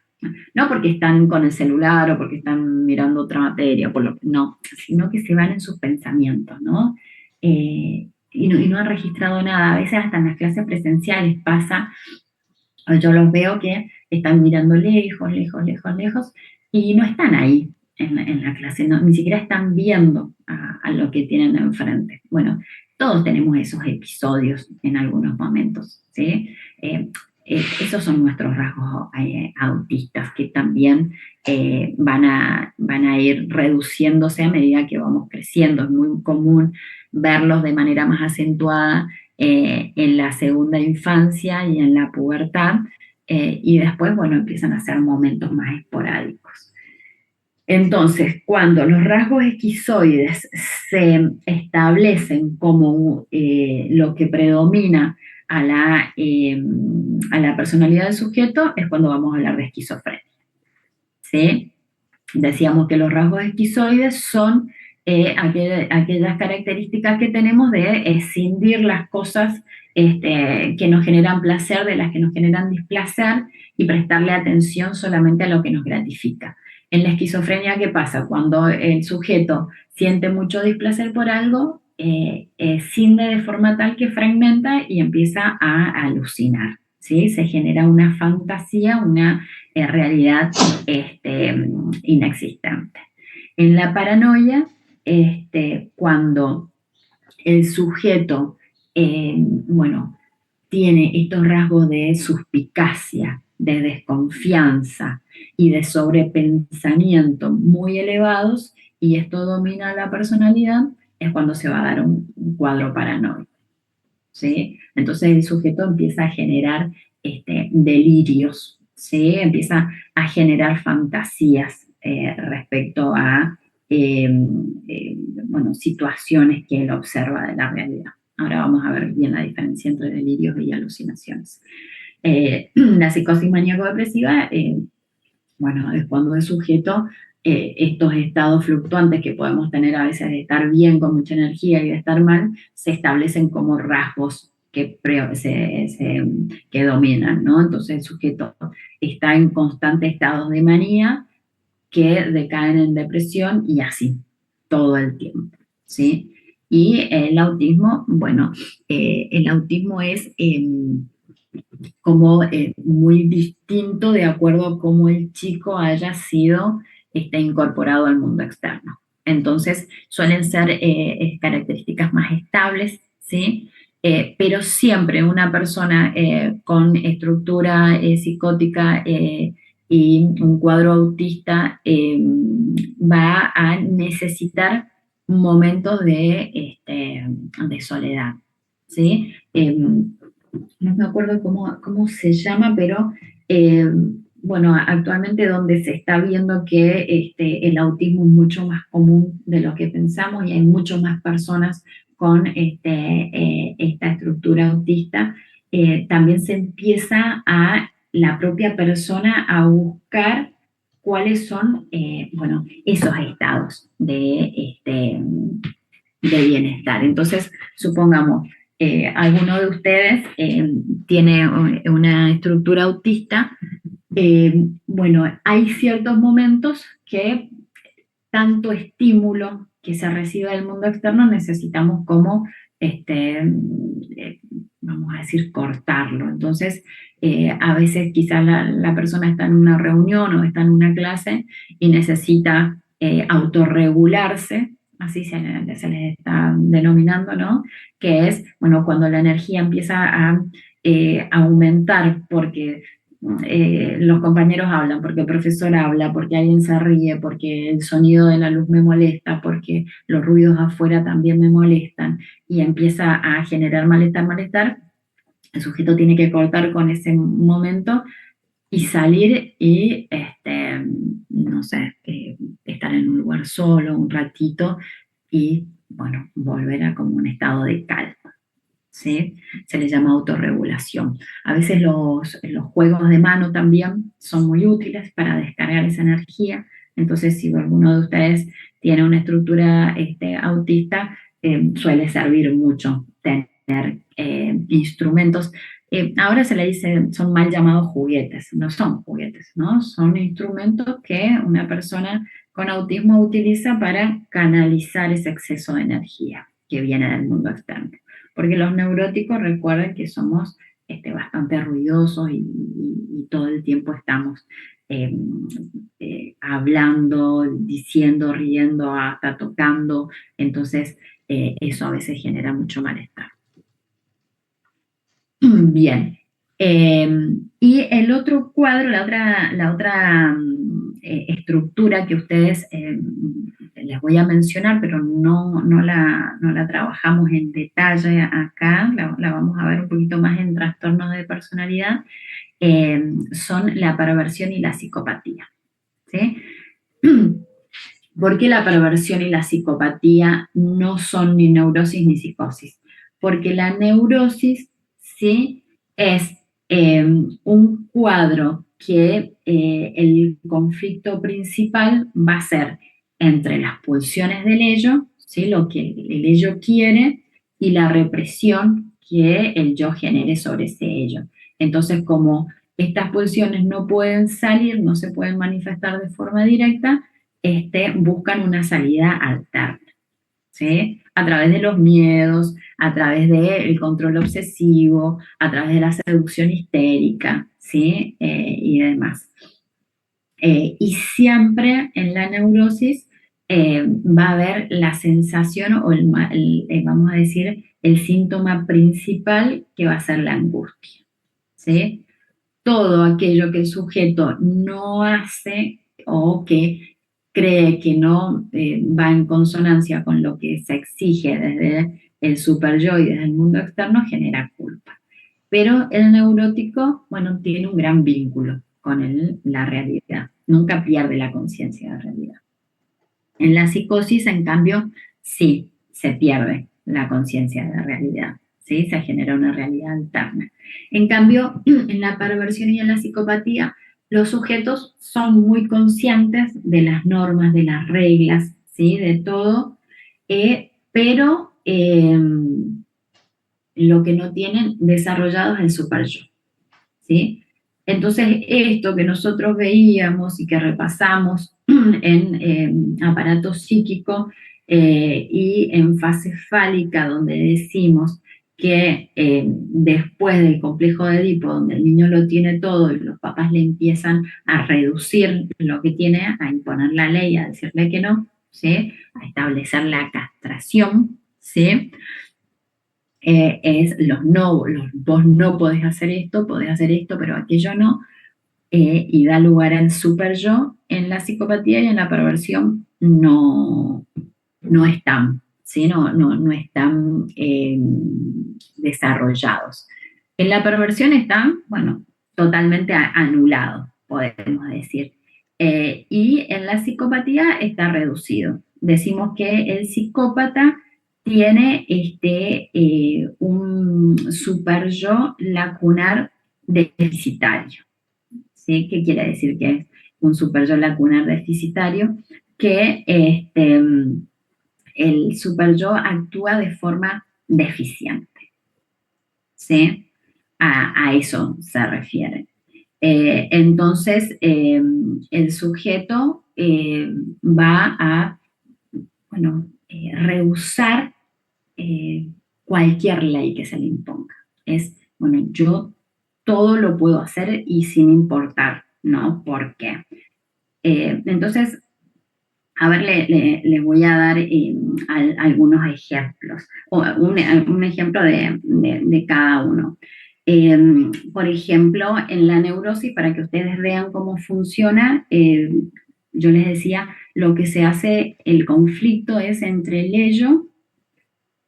No porque están con el celular o porque están mirando otra materia, no, sino que se van en sus pensamientos, ¿no? Y no han registrado nada. A veces hasta en las clases presenciales pasa, yo los veo que están mirando lejos, lejos, lejos, lejos, y no están ahí en la clase, no, ni siquiera están viendo a lo que tienen enfrente. Bueno, todos tenemos esos episodios en algunos momentos, ¿sí? Esos son nuestros rasgos autistas que también van a ir reduciéndose a medida que vamos creciendo. Es muy común verlos de manera más acentuada en la segunda infancia y en la pubertad, y después, bueno, empiezan a ser momentos más esporádicos. Entonces, cuando los rasgos esquizoides se establecen como lo que predomina a la personalidad del sujeto, es cuando vamos a hablar de esquizofrenia, ¿sí? Decíamos que los rasgos esquizoides son aquellas características que tenemos de escindir las cosas que nos generan placer de las que nos generan displacer y prestarle atención solamente a lo que nos gratifica. En la esquizofrenia, ¿qué pasa? Cuando el sujeto siente mucho displacer por algo, escinde de forma tal que fragmenta y empieza a alucinar, ¿sí? Se genera una fantasía, una realidad inexistente. En la paranoia, cuando el sujeto, bueno, tiene estos rasgos de suspicacia, de desconfianza y de sobrepensamiento muy elevados, y esto domina la personalidad, es cuando se va a dar un cuadro paranoico, ¿sí? Entonces el sujeto empieza a generar delirios, ¿sí? Empieza a generar fantasías respecto a eh, eh, bueno, situaciones que él observa de la realidad. Ahora vamos a ver bien la diferencia entre delirios y alucinaciones. La psicosis maníaco-depresiva, bueno, es cuando el sujeto, estos estados fluctuantes que podemos tener a veces de estar bien con mucha energía y de estar mal, se establecen como rasgos que dominan, ¿no? Entonces el sujeto está en constantes estados de manía que decaen en depresión y así, todo el tiempo, ¿sí? Y el autismo, bueno, el autismo es como muy distinto de acuerdo a cómo el chico haya sido incorporado al mundo externo. Entonces, suelen ser características más estables, ¿sí? Pero siempre una persona con estructura psicótica y un cuadro autista va a necesitar momentos de soledad, ¿sí? No me acuerdo cómo se llama, pero eh, bueno, actualmente donde se está viendo que el autismo es mucho más común de lo que pensamos y hay mucho más personas con esta estructura autista, también se empieza a la propia persona a buscar cuáles son, bueno, esos estados de bienestar. Entonces, supongamos, alguno de ustedes tiene una estructura autista, bueno, hay ciertos momentos que tanto estímulo que se recibe del mundo externo necesitamos como, vamos a decir, cortarlo. Entonces, a veces quizás la persona está en una reunión o está en una clase y necesita autorregularse, así se les está denominando, ¿no? Que es, bueno, cuando la energía empieza a aumentar porque los compañeros hablan, porque el profesor habla, porque alguien se ríe, porque el sonido de la luz me molesta, porque los ruidos afuera también me molestan, y empieza a generar malestar, malestar, el sujeto tiene que cortar con ese momento y salir y, no sé, estar en un lugar solo un ratito y, bueno, volver a como un estado de calma. ¿Sí? Se le llama autorregulación. A veces los juegos de mano también son muy útiles para descargar esa energía. Entonces, si alguno de ustedes tiene una estructura autista, suele servir mucho tener instrumentos. Ahora se le dice, son mal llamados juguetes, no son juguetes, ¿no? Son instrumentos que una persona con autismo utiliza para canalizar ese exceso de energía que viene del mundo externo. Porque los neuróticos, recuerden que somos bastante ruidosos y todo el tiempo estamos eh, hablando, diciendo, riendo, hasta tocando, entonces eso a veces genera mucho malestar. Bien. Y el otro cuadro, la otra estructura que ustedes les voy a mencionar, pero no la trabajamos en detalle acá, la vamos a ver un poquito más en trastornos de personalidad, son la perversión y la psicopatía. ¿Sí? ¿Por qué la perversión y la psicopatía no son ni neurosis ni psicosis? Porque la neurosis, ¿sí?, es un cuadro que el conflicto principal va a ser entre las pulsiones del ello, ¿sí?, lo que el ello quiere, y la represión que el yo genere sobre ese ello. Entonces, como estas pulsiones no pueden salir, no se pueden manifestar de forma directa, buscan una salida alterna, ¿sí? A través de los miedos, a través del control obsesivo, a través de la seducción histérica, ¿sí? Y demás. Y siempre en la neurosis va a haber la sensación o vamos a decir, el síntoma principal que va a ser la angustia, ¿sí? Todo aquello que el sujeto no hace o que cree que no va en consonancia con lo que se exige desde el superyo y desde el mundo externo genera culpa. Pero el neurótico, bueno, tiene un gran vínculo con la realidad. Nunca pierde la conciencia de la realidad. En la psicosis, en cambio, sí se pierde la conciencia de la realidad, ¿sí? Se genera una realidad alterna. En cambio, en la perversión y en la psicopatía, los sujetos son muy conscientes de las normas, de las reglas, ¿sí?, de todo, pero lo que no tienen desarrollado es el superyo, ¿sí? Entonces, esto que nosotros veíamos y que repasamos en aparato psíquico y en fase fálica, donde decimos que después del complejo de Edipo, donde el niño lo tiene todo y los papás le empiezan a reducir lo que tiene, a imponer la ley, a decirle que no, ¿sí?, a establecer la castración, ¿sí?, es los no, vos no podés hacer esto, pero aquello no, y da lugar al super yo. En la psicopatía y en la perversión no están, ¿sí?, no están desarrollados. En la perversión están, bueno, totalmente anulados, podemos decir. Y en la psicopatía está reducido. Decimos que el psicópata tiene un super yo lacunar deficitario, ¿sí? ¿Qué quiere decir que es un super yo lacunar deficitario? Que el super yo actúa de forma deficiente, ¿sí? A eso se refiere. Entonces, el sujeto va a, bueno, rehusar cualquier ley que se le imponga. Es, bueno, yo todo lo puedo hacer y sin importar, ¿no? ¿Por qué? Entonces, a ver, le voy a dar algunos ejemplos, o un ejemplo de cada uno. Por ejemplo, en la neurosis, para que ustedes vean cómo funciona, yo les decía, lo que se hace, el conflicto es entre el ello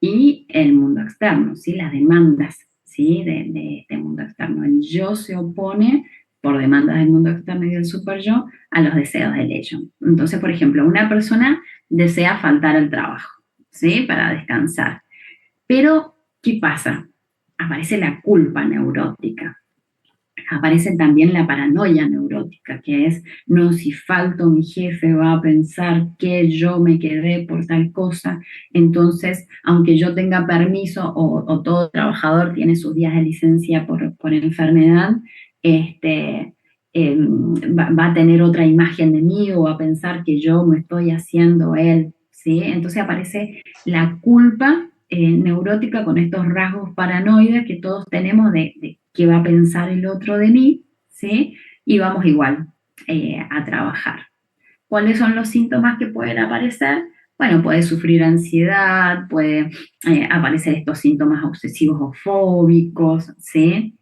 y el mundo externo, ¿sí?, las demandas, ¿sí?, de este mundo externo. El yo se opone por demandas del mundo externo y del superyo a los deseos del ello. Entonces, por ejemplo, una persona desea faltar al trabajo, ¿sí?, para descansar. Pero, ¿qué pasa? Aparece la culpa neurótica. Aparece también la paranoia neurótica, que es, no, si falto mi jefe va a pensar que yo me quedé por tal cosa, entonces, aunque yo tenga permiso o todo trabajador tiene sus días de licencia por enfermedad, va a tener otra imagen de mí o va a pensar que yo me estoy haciendo él, ¿sí? Entonces aparece la culpa neurótica con estos rasgos paranoides que todos tenemos de qué va a pensar el otro de mí, ¿sí? Y vamos igual a trabajar. ¿Cuáles son los síntomas que pueden aparecer? Bueno, puede sufrir ansiedad, puede aparecer estos síntomas obsesivos o fóbicos, ¿sí?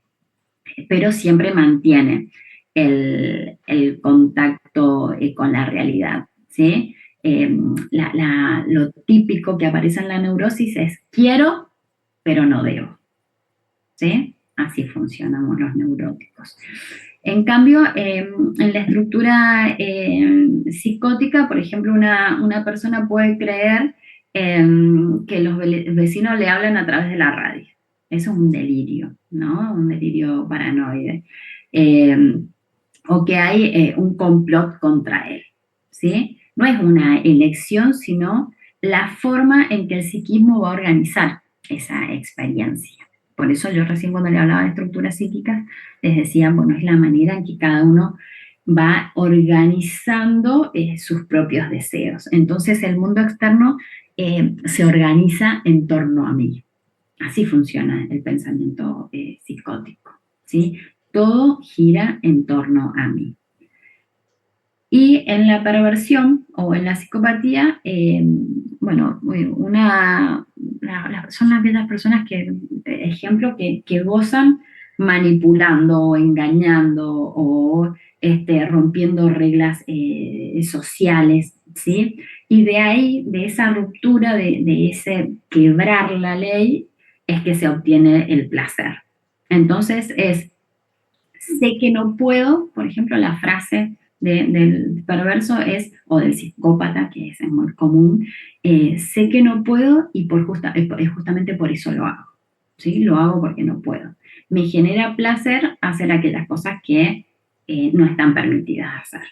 Pero siempre mantiene el contacto con la realidad, ¿sí? Lo típico que aparece en la neurosis es quiero, pero no debo, ¿sí? Así funcionamos los neuróticos. En cambio, en la estructura psicótica, por ejemplo, una persona puede creer que los vecinos le hablan a través de la radio. Eso es un delirio, ¿no? Un delirio paranoide. Eh, o que hay un complot contra él, ¿sí? No es una elección, sino la forma en que el psiquismo va a organizar esa experiencia. Por eso yo recién cuando le hablaba de estructuras psíquicas, les decía, bueno, es la manera en que cada uno va organizando sus propios deseos. Entonces el mundo externo se organiza en torno a mí. Así funciona el pensamiento psicótico, ¿sí? Todo gira en torno a mí. Y en la perversión o en la psicopatía, bueno, son aquellas personas que, ejemplo, que gozan manipulando o engañando o rompiendo reglas sociales, ¿sí? Y de ahí, de esa ruptura, de ese quebrar la ley, es que se obtiene el placer. Entonces sé que no puedo, por ejemplo, la frase del perverso es, o del psicópata, que es muy común, sé que no puedo y justamente por eso lo hago. ¿Sí? Lo hago porque no puedo. Me genera placer hacer aquellas cosas que no están permitidas hacer.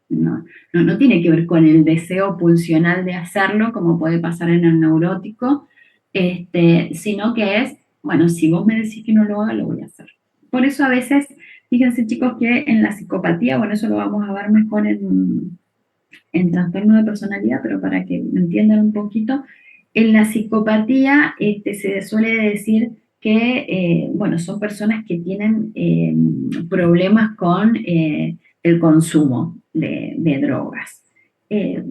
No tiene que ver con el deseo pulsional de hacerlo, como puede pasar en el neurótico, sino que es, bueno, si vos me decís que no lo haga, lo voy a hacer. Por eso a veces, fíjense chicos que en la psicopatía, bueno, eso lo vamos a ver mejor en trastorno de personalidad, pero para que entiendan un poquito, en la psicopatía se suele decir que, bueno, son personas que tienen problemas con el consumo de drogas. Eh,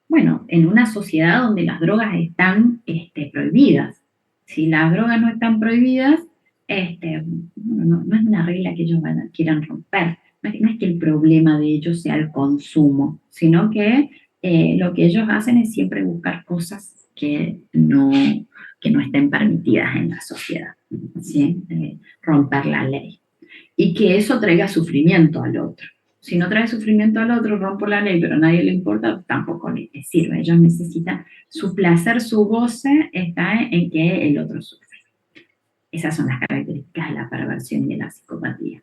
bueno, en una sociedad donde las drogas están prohibidas. Si las drogas no están prohibidas, no es una regla que ellos quieran romper. No es que el problema de ellos sea el consumo, sino que lo que ellos hacen es siempre buscar cosas que no estén permitidas en la sociedad, ¿sí? Romper la ley. Y que eso traiga sufrimiento al otro. Si no trae sufrimiento al otro, rompo la ley, pero a nadie le importa, tampoco le sirve. Ellos necesitan su placer, su goce está en que el otro sufre. Esas son las características de la perversión y de la psicopatía.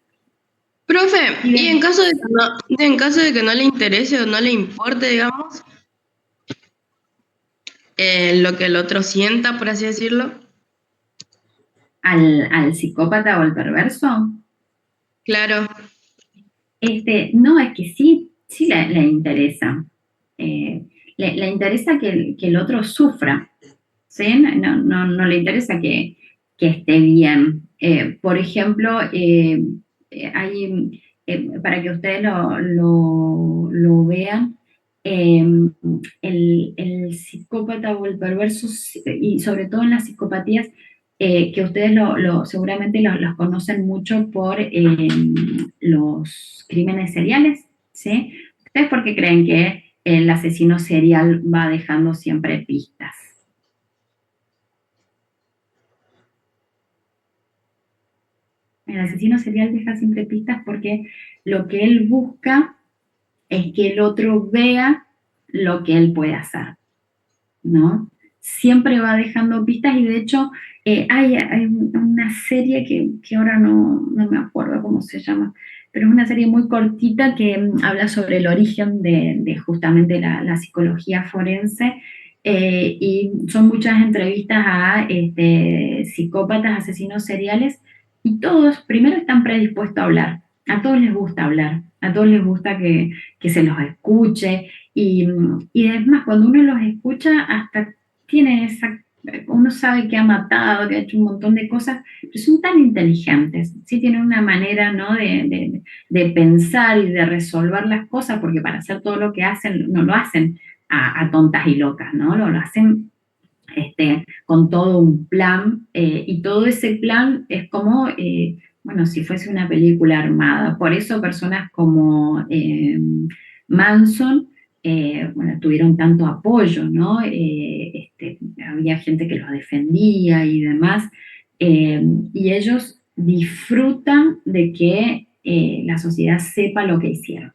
Profe, y en caso de que no le interese o no le importe, digamos, lo que el otro sienta, por así decirlo. ¿Al psicópata o al perverso? Claro. No, es que sí le interesa. Le interesa que el otro sufra, ¿sí? No le interesa que esté bien. Por ejemplo, para que ustedes lo vean, eh, el psicópata o el perverso, y sobre todo en las psicopatías, que ustedes seguramente los conocen mucho por los crímenes seriales, ¿sí? ¿Ustedes por qué creen que el asesino serial va dejando siempre pistas? El asesino serial deja siempre pistas porque lo que él busca es que el otro vea lo que él puede hacer, ¿no? siempre va dejando pistas y de hecho hay una serie que ahora no me acuerdo cómo se llama, pero es una serie muy cortita que habla sobre el origen de justamente la psicología forense y son muchas entrevistas a psicópatas, asesinos seriales y todos primero están predispuestos a hablar, a todos les gusta hablar, a todos les gusta que se los escuche y es más, cuando uno los escucha hasta tienen uno sabe que ha matado, que ha hecho un montón de cosas, pero son tan inteligentes, ¿sí? Tienen una manera, ¿no? de pensar y de resolver las cosas, porque para hacer todo lo que hacen, no lo hacen a tontas y locas, ¿no? Lo hacen con todo un plan, y todo ese plan es como, bueno, si fuese una película armada. Por eso personas como Manson, bueno, tuvieron tanto apoyo, ¿no? Había gente que los defendía y demás, y ellos disfrutan de que la sociedad sepa lo que hicieron,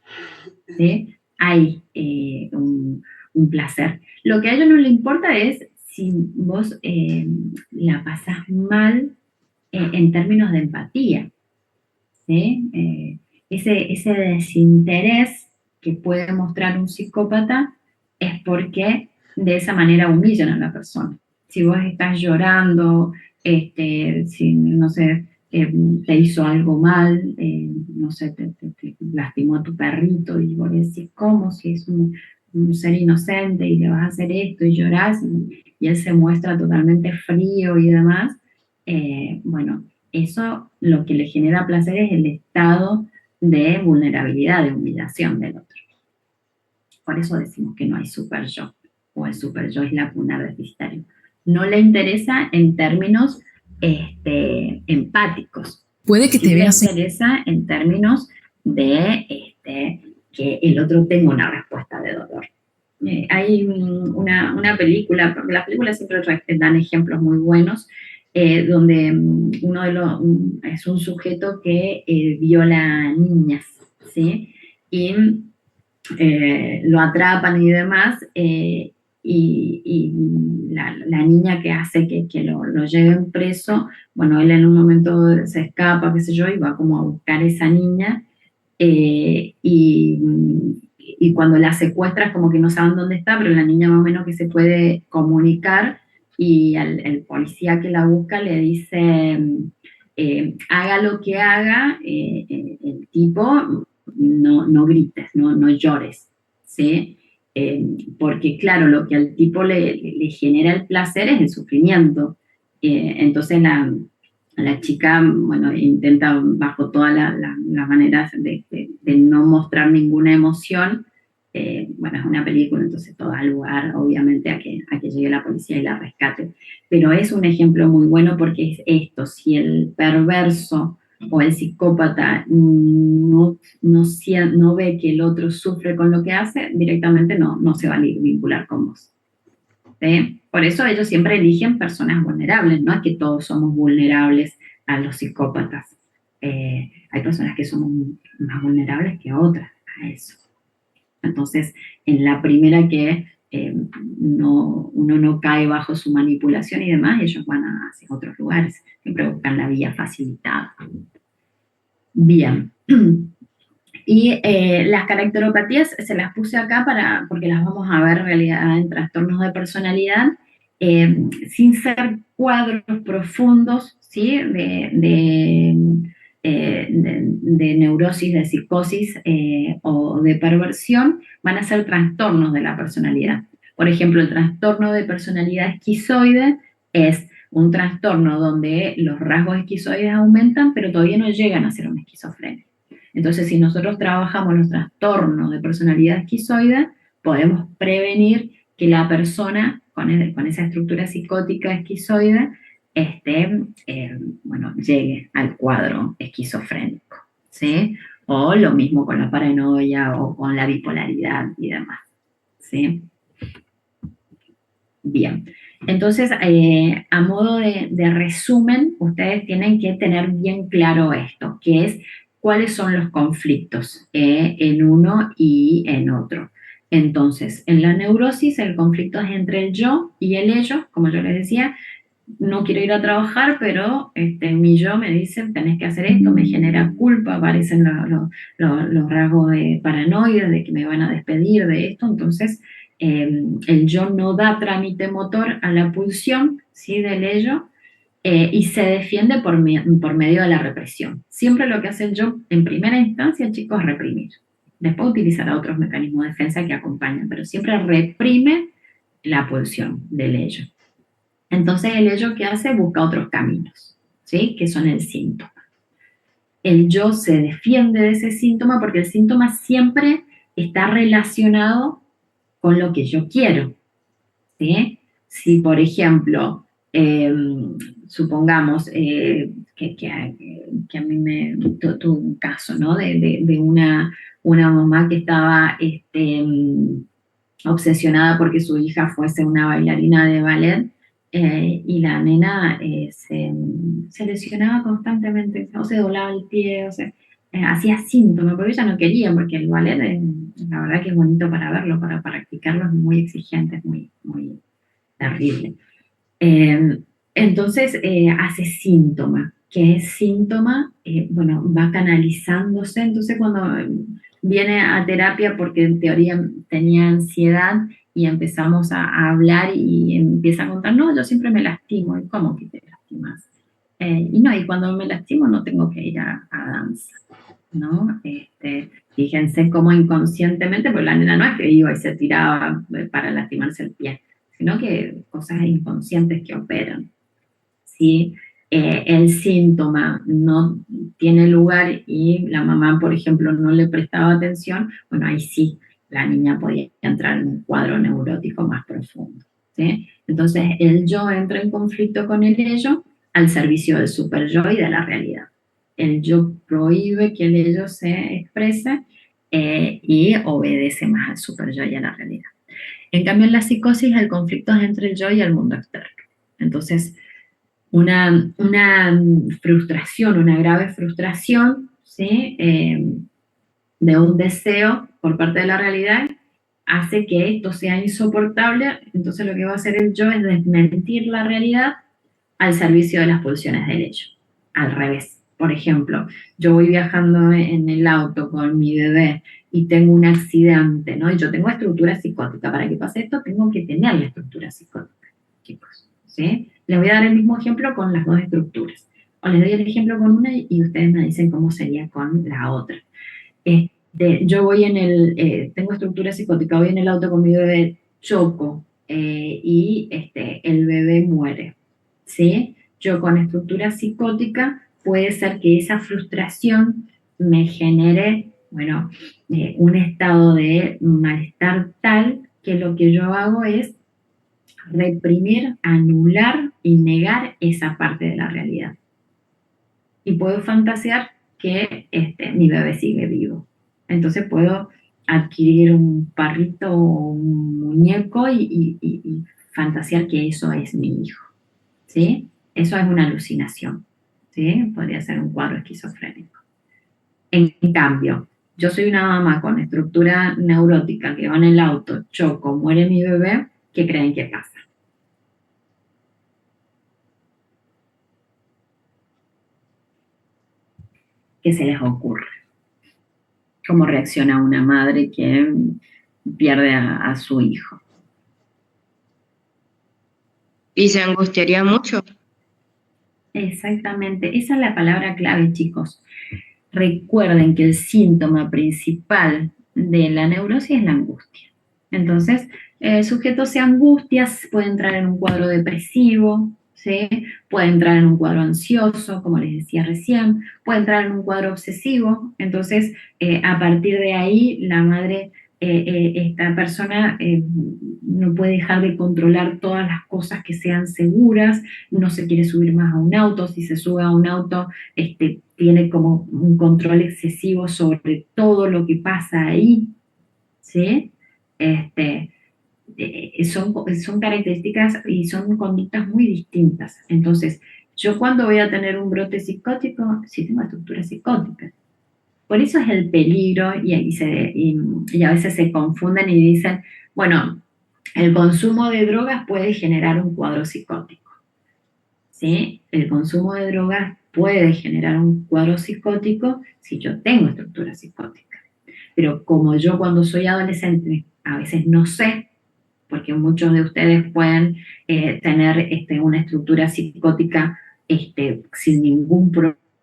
¿sí? Hay un placer. Lo que a ellos no les importa es si vos la pasás mal en términos de empatía, ¿sí? Ese desinterés que puede mostrar un psicópata es porque de esa manera humillan a la persona. Si vos estás llorando, si, no sé, te hizo algo mal, no sé, te lastimó a tu perrito y vos decís, ¿cómo? Si es un ser inocente y le vas a hacer esto y llorás y él se muestra totalmente frío y demás, bueno, eso lo que le genera placer es el estado de vulnerabilidad, de humillación del otro. Por eso decimos que no hay super yo, o el super yo es la cuna deficitario. No le interesa en términos empáticos. Puede que Sí te le veas interesa en términos de que el otro tenga una respuesta de dolor. Hay una película, porque las películas siempre dan ejemplos muy buenos, donde uno de los, es un sujeto que viola niñas, ¿sí? Y lo atrapan y demás, y la niña que hace que lo lleven preso, bueno, él en un momento se escapa, qué sé yo, y va como a buscar a esa niña, y cuando la secuestra es como que no saben dónde está, pero la niña más o menos que se puede comunicar, y el policía que la busca le dice, haga lo que haga, el tipo, no grites, no llores, ¿sí? Porque claro, lo que al tipo le genera el placer es el sufrimiento. Entonces la chica, bueno, intenta bajo todas las maneras de no mostrar ninguna emoción. Bueno, es una película, entonces todo da lugar, obviamente, a que llegue la policía y la rescate. Pero es un ejemplo muy bueno porque es esto, si el perverso o el psicópata no ve que el otro sufre con lo que hace, directamente no se va a vincular con vos. ¿Sí? Por eso ellos siempre eligen personas vulnerables, no es que todos somos vulnerables a los psicópatas. Hay personas que son más vulnerables que otras a eso. Entonces, en la primera que uno no cae bajo su manipulación y demás, ellos van hacia otros lugares, siempre buscan la vía facilitada. Bien. Y las caracteropatías se las puse acá porque las vamos a ver en realidad en trastornos de personalidad, sin ser cuadros profundos, ¿sí? De neurosis, de psicosis o de perversión, van a ser trastornos de la personalidad. Por ejemplo, el trastorno de personalidad esquizoide es un trastorno donde los rasgos esquizoides aumentan, pero todavía no llegan a ser una esquizofrenia. Entonces, si nosotros trabajamos los trastornos de personalidad esquizoide, podemos prevenir que la persona con esa estructura psicótica esquizoide bueno, llegue al cuadro esquizofrénico, ¿sí? O lo mismo con la paranoia o con la bipolaridad y demás, ¿sí? Bien, entonces, a modo de resumen, ustedes tienen que tener bien claro esto, que es cuáles son los conflictos en uno y en otro. Entonces, en la neurosis el conflicto es entre el yo y el ello, como yo les decía, no quiero ir a trabajar, pero mi yo me dice, tenés que hacer esto, me genera culpa, aparecen los rasgos de paranoia, de que me van a despedir de esto, entonces el yo no da trámite motor a la pulsión, ¿sí? Del ello, y se defiende por medio de la represión. Siempre lo que hace el yo, en primera instancia, chicos, es reprimir. Después utilizará otros mecanismos de defensa que acompañan, pero siempre reprime la pulsión del ello. Entonces el ello que hace busca otros caminos, ¿sí? Que son el síntoma. El yo se defiende de ese síntoma porque el síntoma siempre está relacionado con lo que yo quiero, ¿sí? Si, por ejemplo, supongamos que a mí me tuve un caso, ¿no? De una mamá que estaba obsesionada porque su hija fuese una bailarina de ballet y la nena se lesionaba constantemente, o se doblaba el pie, o sea, hacía síntomas, porque ella no quería, porque el ballet, la verdad que es bonito para verlo, para practicarlo, es muy exigente, es muy, muy terrible. Eh, entonces hace síntoma, que es síntoma, bueno, va canalizándose, entonces cuando viene a terapia porque en teoría tenía ansiedad y empezamos a hablar y empieza a contar, no, yo siempre me lastimo, ¿y cómo que te lastimas? Y no, y cuando me lastimo no tengo que ir a danza, ¿no? Fíjense cómo inconscientemente, pues la nena no es que iba y se tiraba para lastimarse el pie, sino que cosas inconscientes que operan. Si el síntoma no tiene lugar y la mamá, por ejemplo, no le prestaba atención, bueno, ahí sí, la niña podía entrar en un cuadro neurótico más profundo, ¿sí? Entonces, el yo entra en conflicto con el ello al servicio del super yo y de la realidad. El yo prohíbe que el ello se exprese y obedece más al super yo y a la realidad. En cambio, en la psicosis el conflicto es entre el yo y el mundo externo. Entonces, una frustración, una grave frustración, ¿sí? De un deseo por parte de la realidad, hace que esto sea insoportable, entonces lo que va a hacer el yo es desmentir la realidad al servicio de las pulsiones del ello. Al revés. Por ejemplo, yo voy viajando en el auto con mi bebé y tengo un accidente, ¿no? Y yo tengo estructura psicótica. Para que pase esto, tengo que tener la estructura psicótica, chicos, ¿sí? Les voy a dar el mismo ejemplo con las dos estructuras. O les doy el ejemplo con una y ustedes me dicen cómo sería con la otra. Yo voy tengo estructura psicótica, voy en el auto con mi bebé, choco y el bebé muere, ¿sí? Yo con estructura psicótica puede ser que esa frustración me genere, bueno, un estado de malestar tal que lo que yo hago es reprimir, anular y negar esa parte de la realidad. Y puedo fantasear que mi bebé sigue vivo. Entonces puedo adquirir un parrito o un muñeco y fantasear que eso es mi hijo, ¿sí? Eso es una alucinación, ¿sí? Podría ser un cuadro esquizofrénico. En cambio, yo soy una mamá con estructura neurótica que va en el auto, choco, muere mi bebé, ¿qué creen que pasa? ¿Qué se les ocurre? ¿Cómo reacciona una madre que pierde a su hijo? Y se angustiaría mucho. Exactamente, esa es la palabra clave, chicos. Recuerden que el síntoma principal de la neurosis es la angustia. Entonces, el sujeto se angustia, puede entrar en un cuadro depresivo, ¿sí? Puede entrar en un cuadro ansioso, como les decía recién, puede entrar en un cuadro obsesivo. Entonces, a partir de ahí, la madre, esta persona no puede dejar de controlar todas las cosas que sean seguras, no se quiere subir más a un auto, si se sube a un auto, tiene como un control excesivo sobre todo lo que pasa ahí, ¿sí? Son características y son conductas muy distintas. Entonces, yo cuando voy a tener un brote psicótico, sí tengo estructura psicótica. Por eso es el peligro y a veces se confunden y dicen, bueno, el consumo de drogas puede generar un cuadro psicótico, ¿sí? El consumo de drogas puede generar un cuadro psicótico si yo tengo estructura psicótica. Pero como yo cuando soy adolescente a veces no sé, porque muchos de ustedes pueden tener una estructura psicótica sin ningún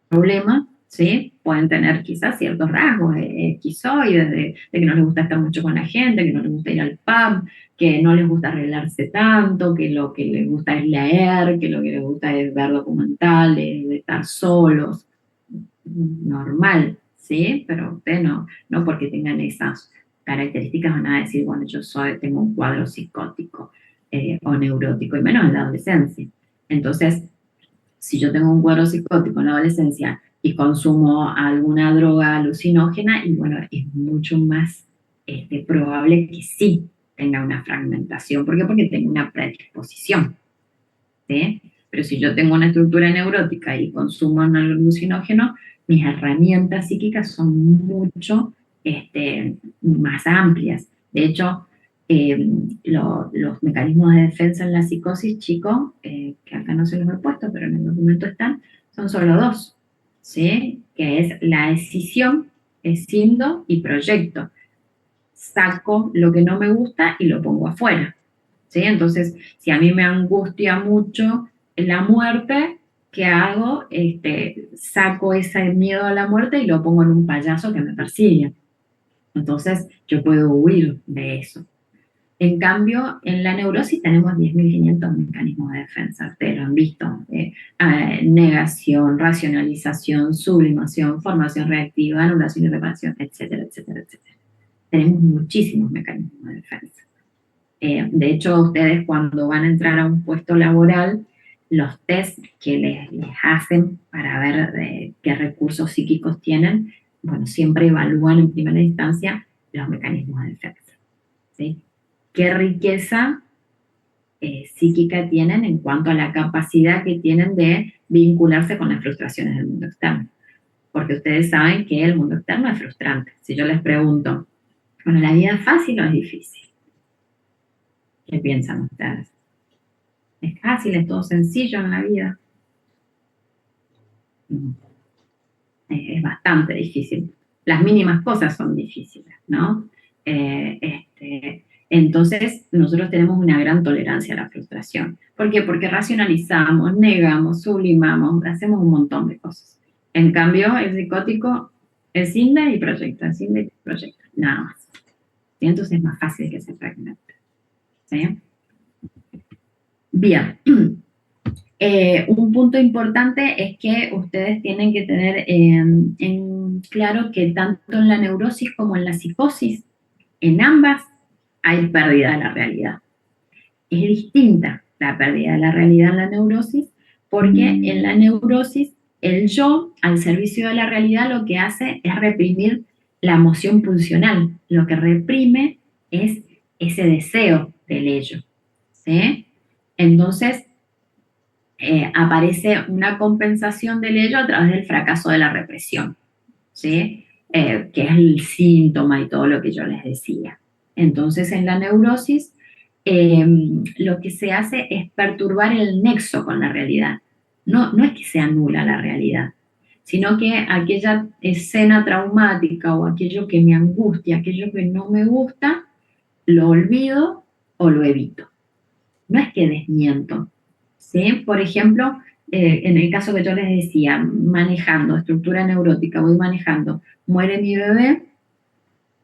problema, ¿sí? Pueden tener quizás ciertos rasgos esquizoides, de que no les gusta estar mucho con la gente, que no les gusta ir al pub, que no les gusta arreglarse tanto, que lo que les gusta es leer, que lo que les gusta es ver documentales, de estar solos. Normal, ¿sí? Pero ustedes no porque tengan esas características van a decir, bueno, tengo un cuadro psicótico o neurótico, y menos en la adolescencia. Entonces, si yo tengo un cuadro psicótico en la adolescencia y consumo alguna droga alucinógena, y bueno, es mucho más probable que sí tenga una fragmentación. ¿Por qué? Porque tengo una predisposición, ¿sí? Pero si yo tengo una estructura neurótica y consumo un alucinógeno, mis herramientas psíquicas son mucho más amplias. De hecho, los mecanismos de defensa en la psicosis, chicos, que acá no se los he puesto, pero en el documento están, son solo dos, ¿sí? Que es la escisión, escindo y proyecto. Saco lo que no me gusta y lo pongo afuera, ¿sí? Entonces, si a mí me angustia mucho la muerte, ¿qué hago? Saco ese miedo a la muerte y lo pongo en un payaso que me persigue. Entonces, yo puedo huir de eso. En cambio, en la neurosis tenemos 10.500 mecanismos de defensa. Ustedes lo han visto. Negación, racionalización, sublimación, formación reactiva, anulación y reparación, etcétera, etcétera, etcétera. Tenemos muchísimos mecanismos de defensa. De hecho, ustedes cuando van a entrar a un puesto laboral, los test que les hacen para ver qué recursos psíquicos tienen, bueno, siempre evalúan en primera instancia los mecanismos de defensa, ¿sí? ¿Qué riqueza psíquica tienen en cuanto a la capacidad que tienen de vincularse con las frustraciones del mundo externo? Porque ustedes saben que el mundo externo es frustrante. Si yo les pregunto, bueno, ¿la vida es fácil o es difícil? ¿Qué piensan ustedes? ¿Es fácil, es todo sencillo en la vida? Es bastante difícil. Las mínimas cosas son difíciles, ¿no? Entonces, nosotros tenemos una gran tolerancia a la frustración. ¿Por qué? Porque racionalizamos, negamos, sublimamos, hacemos un montón de cosas. En cambio, el psicótico escinde y proyecta, nada más. ¿Sí? Entonces es más fácil que se fragmente. ¿Sí? Bien. Un punto importante es que ustedes tienen que tener en claro que tanto en la neurosis como en la psicosis, en ambas hay pérdida de la realidad. Es distinta la pérdida de la realidad en la neurosis, porque en la neurosis el yo, al servicio de la realidad, lo que hace es reprimir la emoción pulsional. Lo que reprime es ese deseo del ello, ¿sí? Entonces, aparece una compensación del ello a través del fracaso de la represión, ¿sí? Que es el síntoma y todo lo que yo les decía. Entonces, en la neurosis, lo que se hace es perturbar el nexo con la realidad. No es que se anula la realidad, sino que aquella escena traumática o aquello que me angustia, aquello que no me gusta, lo olvido o lo evito. No es que desmiento, ¿sí? Por ejemplo, en el caso que yo les decía, manejando, estructura neurótica, voy manejando, muere mi bebé,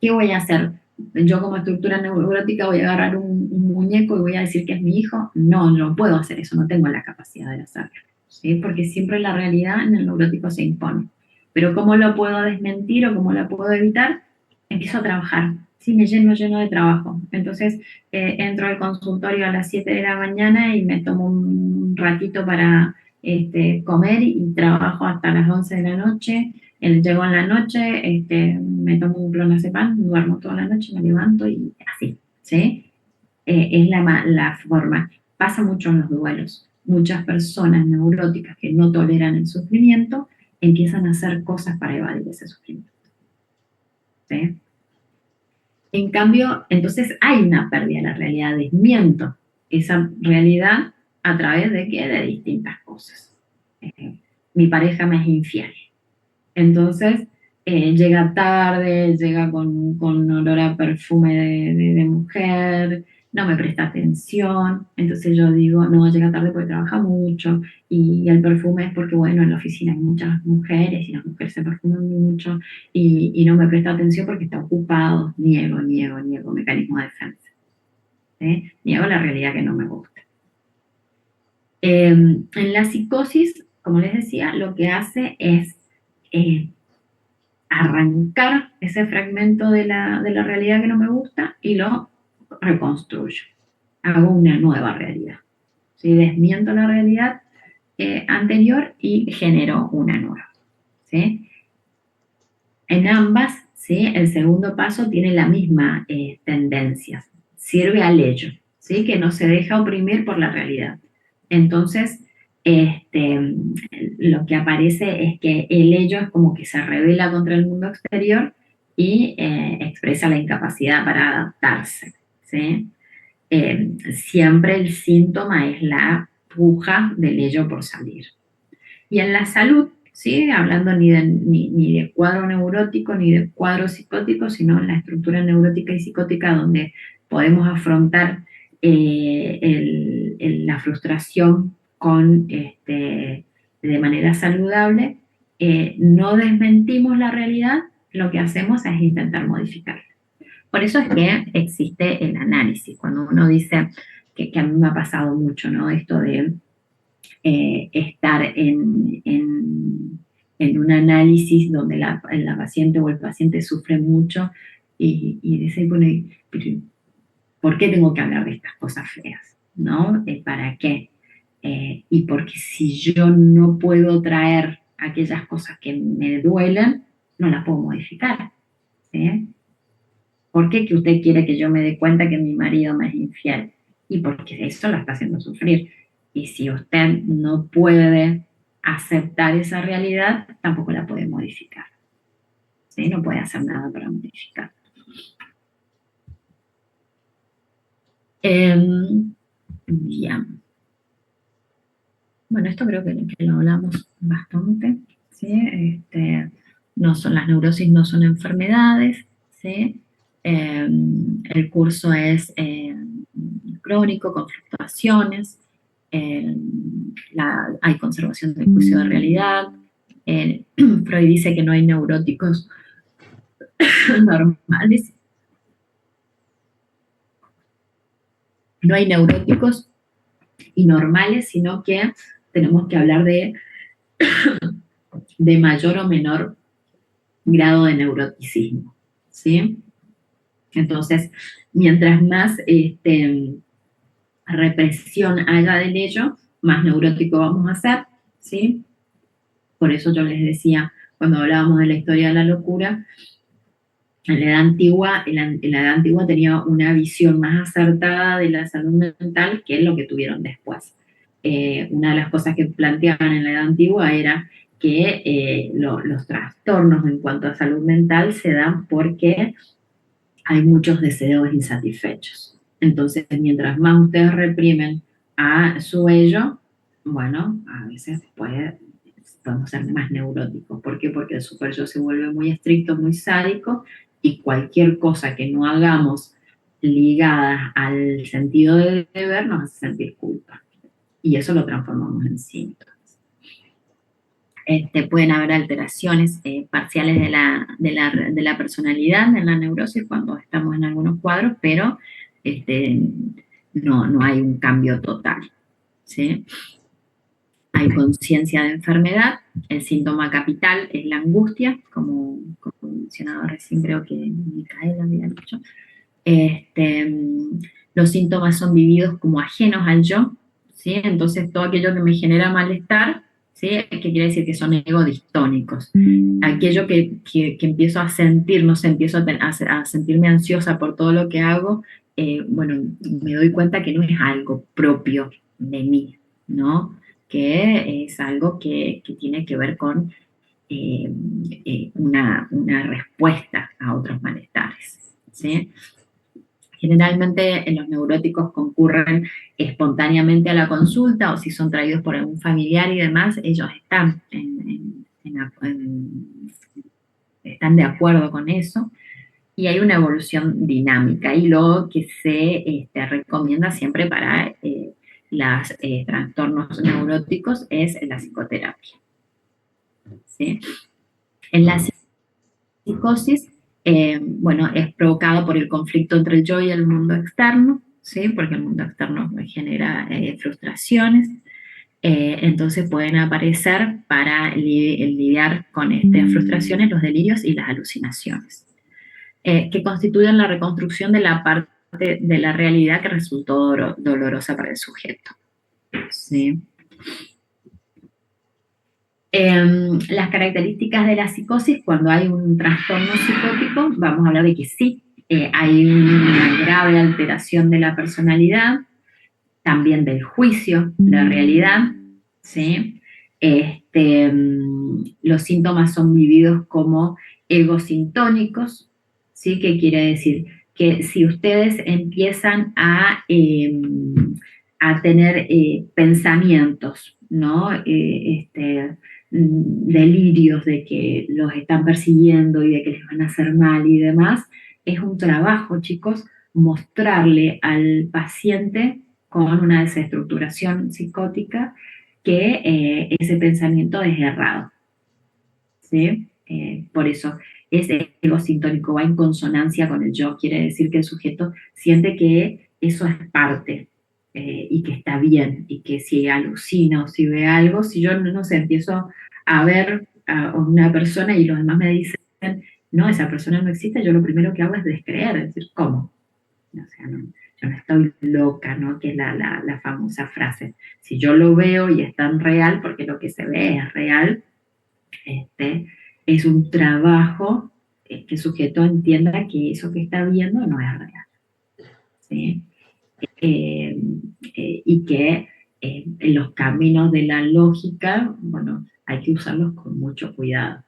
¿qué voy a hacer? Yo como estructura neurótica voy a agarrar un muñeco y voy a decir que es mi hijo. No puedo hacer eso, no tengo la capacidad de hacerlo, ¿sí? Porque siempre la realidad en el neurótico se impone. Pero ¿cómo lo puedo desmentir o cómo lo puedo evitar? Empiezo a trabajar. Sí, me lleno de trabajo. Entonces entro al consultorio a las 7 de la mañana y me tomo un ratito para comer y trabajo hasta las 11 de la noche. Llego en la noche, me tomo un clonazepam, duermo toda la noche, me levanto y así, ¿sí? Es la forma. Pasa mucho en los duelos. Muchas personas neuróticas que no toleran el sufrimiento empiezan a hacer cosas para evadir ese sufrimiento. ¿sí? En cambio, entonces hay una pérdida de la realidad, desmiento esa realidad a través de qué, de distintas cosas. Mi pareja me es infiel. Entonces, llega tarde, llega con olor a perfume de mujer, no me presta atención, entonces yo digo, no, llega tarde porque trabaja mucho, y el perfume es porque, bueno, en la oficina hay muchas mujeres y las mujeres se perfuman mucho, y no me presta atención porque está ocupado, niego, mecanismo de defensa, ¿sí? Niego la realidad que no me gusta. En la psicosis, como les decía, lo que hace es eh, arrancar ese fragmento de la realidad que no me gusta y lo reconstruyo. Hago una nueva realidad. ¿Sí? Desmiento la realidad anterior y genero una nueva. ¿Sí? En ambas, ¿sí? El segundo paso tiene la misma tendencia. Sirve al ello, ¿sí? Que no se deja oprimir por la realidad. Entonces, lo que aparece es que el ello es como que se revela contra el mundo exterior y expresa la incapacidad para adaptarse, ¿sí? Siempre el síntoma es la puja del ello por salir. Y en la salud, ¿sí? Hablando ni de cuadro neurótico ni de cuadro psicótico, sino en la estructura neurótica y psicótica donde podemos afrontar la frustración de manera saludable, no desmentimos la realidad, lo que hacemos es intentar modificarla. Por eso es que existe el análisis. Cuando uno dice que a mí me ha pasado mucho, ¿no? Esto de estar en un análisis donde la paciente o el paciente sufre mucho y dice, bueno, pero ¿por qué tengo que hablar de estas cosas feas? ¿No? ¿Para qué? Y porque si yo no puedo traer aquellas cosas que me duelen, no las puedo modificar. ¿Sí? ¿Por qué que usted quiere que yo me dé cuenta que mi marido me es infiel? Y porque eso la está haciendo sufrir. Y si usted no puede aceptar esa realidad, tampoco la puede modificar. ¿Sí? No puede hacer nada para modificar. Bien. Bueno, esto creo que lo hablamos bastante. ¿Sí? No son, las neurosis no son enfermedades. ¿Sí? El curso es crónico, con fluctuaciones. Hay conservación del juicio de realidad. Freud dice que no hay neuróticos normales. No hay neuróticos y normales, sino que tenemos que hablar de mayor o menor grado de neuroticismo, ¿sí? Entonces, mientras más represión haya del ello, más neurótico vamos a ser, ¿sí? Por eso yo les decía, cuando hablábamos de la historia de la locura, en la edad antigua tenía una visión más acertada de la salud mental que lo que tuvieron después. Una de las cosas que planteaban en la edad antigua era que los trastornos en cuanto a salud mental se dan porque hay muchos deseos insatisfechos. Entonces, mientras más ustedes reprimen a su ello, bueno, a veces podemos ser más neuróticos. ¿Por qué? Porque el super yo se vuelve muy estricto, muy sádico, y cualquier cosa que no hagamos ligada al sentido de deber nos hace sentir culpa. Y eso lo transformamos en síntomas. Pueden haber alteraciones parciales de la personalidad en la neurosis cuando estamos en algunos cuadros, pero no hay un cambio total, ¿sí? Hay conciencia de enfermedad, el síntoma capital es la angustia, como mencionaba recién, creo que Micaela había dicho. Los síntomas son vividos como ajenos al yo, ¿sí? Entonces todo aquello que me genera malestar, ¿sí? Que quiere decir que son egodistónicos. Aquello que empiezo a sentir, no sé, empiezo a sentirme ansiosa por todo lo que hago, bueno, me doy cuenta que no es algo propio de mí, ¿no? Que es algo que tiene que ver con una respuesta a otros malestares, ¿sí? Generalmente los neuróticos concurren espontáneamente a la consulta o si son traídos por algún familiar y demás, ellos están de acuerdo con eso y hay una evolución dinámica y lo que se recomienda siempre para los trastornos neuróticos es la psicoterapia. ¿Sí? En la psicosis, bueno, es provocado por el conflicto entre el yo y el mundo externo, ¿sí? Porque el mundo externo genera frustraciones, entonces pueden aparecer para lidiar con estas frustraciones los delirios y las alucinaciones, que constituyen la reconstrucción de la parte de la realidad que resultó dolorosa para el sujeto. ¿Sí? Las características de la psicosis, cuando hay un trastorno psicótico, vamos a hablar de que sí, hay una grave alteración de la personalidad, también del juicio de realidad, ¿sí? Los síntomas son vividos como egosintónicos, ¿sí? ¿Qué quiere decir? Que si ustedes empiezan a tener pensamientos, ¿no? Delirios de que los están persiguiendo y de que les van a hacer mal y demás, es un trabajo, chicos, mostrarle al paciente con una desestructuración psicótica que ese pensamiento es errado. ¿Sí? Por eso es egosintónico, va en consonancia con el yo, quiere decir que el sujeto siente que eso es parte y que está bien, y que si alucina o si ve algo, si yo no sé, empiezo a ver a una persona y los demás me dicen, no, esa persona no existe, yo lo primero que hago es descreer, es decir, ¿cómo? O sea, no, yo no estoy loca, ¿no? Que es la famosa frase. Si yo lo veo y es tan real, porque lo que se ve es real, es un trabajo que el sujeto entienda que eso que está viendo no es real. ¿Sí? Y que los caminos de la lógica, bueno, hay que usarlos con mucho cuidado.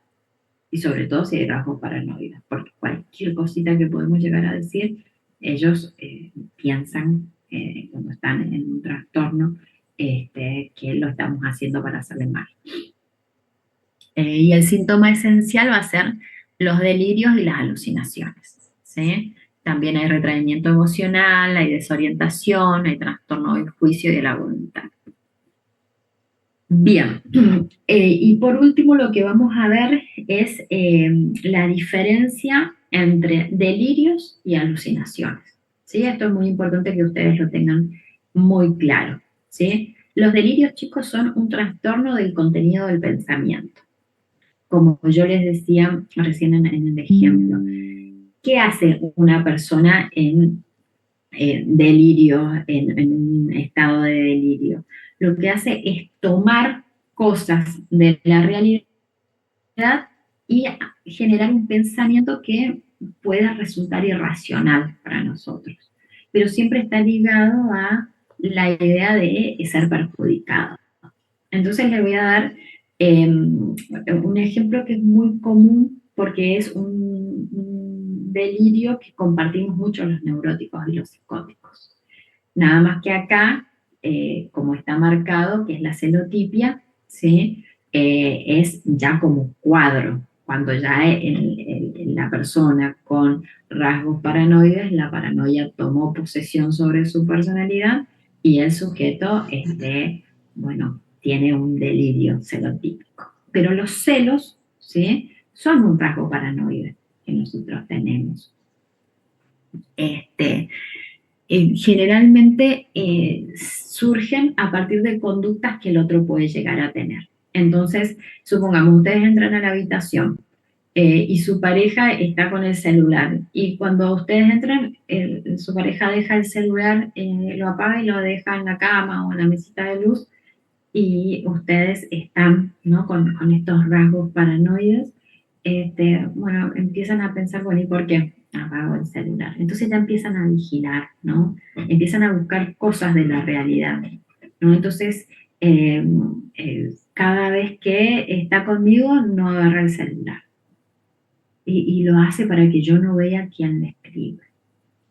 Y sobre todo si hay rasgos paranoides, porque cualquier cosita que podemos llegar a decir, ellos piensan, cuando están en un trastorno, que lo estamos haciendo para hacerle mal. Y el síntoma esencial va a ser los delirios y las alucinaciones, ¿sí? También hay retraimiento emocional, hay desorientación, hay trastorno del juicio y de la voluntad. Bien, y por último lo que vamos a ver es la diferencia entre delirios y alucinaciones, ¿sí? Esto es muy importante que ustedes lo tengan muy claro, ¿sí? Los delirios, chicos, son un trastorno del contenido del pensamiento. Como yo les decía recién en el ejemplo, ¿qué hace una persona en delirio, en un estado de delirio? Lo que hace es tomar cosas de la realidad y generar un pensamiento que pueda resultar irracional para nosotros, pero siempre está ligado a la idea de ser perjudicado. Entonces le voy a dar un ejemplo que es muy común porque es un delirio que compartimos mucho los neuróticos y los psicóticos. Nada más que acá, como está marcado, que es la celotipia, ¿sí? Es ya como cuadro, cuando ya la persona con rasgos paranoides, la paranoia tomó posesión sobre su personalidad y el sujeto, bueno, tiene un delirio celotípico. Pero los celos, ¿sí? Son un rasgo paranoide que nosotros tenemos. Generalmente surgen a partir de conductas que el otro puede llegar a tener. Entonces, supongamos, ustedes entran a la habitación y su pareja está con el celular, y cuando ustedes entran, su pareja deja el celular, lo apaga y lo deja en la cama o en la mesita de luz, y ustedes están, ¿no?, con estos rasgos paranoides, bueno, empiezan a pensar, bueno, ¿y por qué apago el celular? Entonces ya empiezan a vigilar, ¿no? Empiezan a buscar cosas de la realidad, ¿no? Entonces, cada vez que está está conmigo, no agarra el celular. Y lo hace para que yo no vea quién le escribe,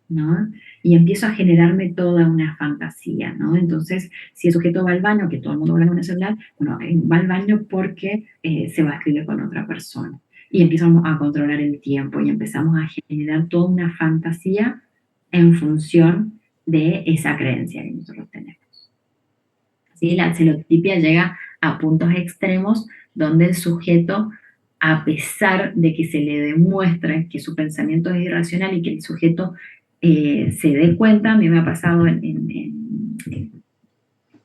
¿no? Y empiezo a generarme toda una fantasía, ¿no? Entonces, si el sujeto va al baño, que todo el mundo habla con el celular, bueno, va al baño porque se va a escribir con otra persona. Y empezamos a controlar el tiempo y empezamos a generar toda una fantasía en función de esa creencia que nosotros tenemos. ¿Sí? La celotipia llega a puntos extremos donde el sujeto, a pesar de que se le demuestra que su pensamiento es irracional y que el sujeto se dé cuenta, a mí me ha pasado en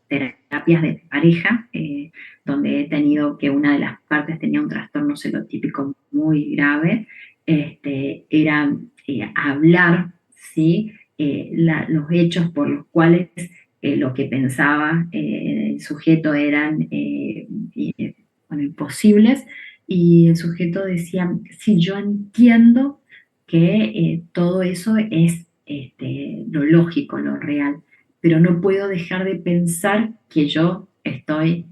terapias de pareja, donde he tenido que una de las partes tenía un trastorno celotípico muy grave, era hablar, ¿sí? Los hechos por los cuales lo que pensaba el sujeto eran bueno, imposibles, y el sujeto decía, sí, yo entiendo que todo eso es lo lógico, lo real, pero no puedo dejar de pensar que yo estoy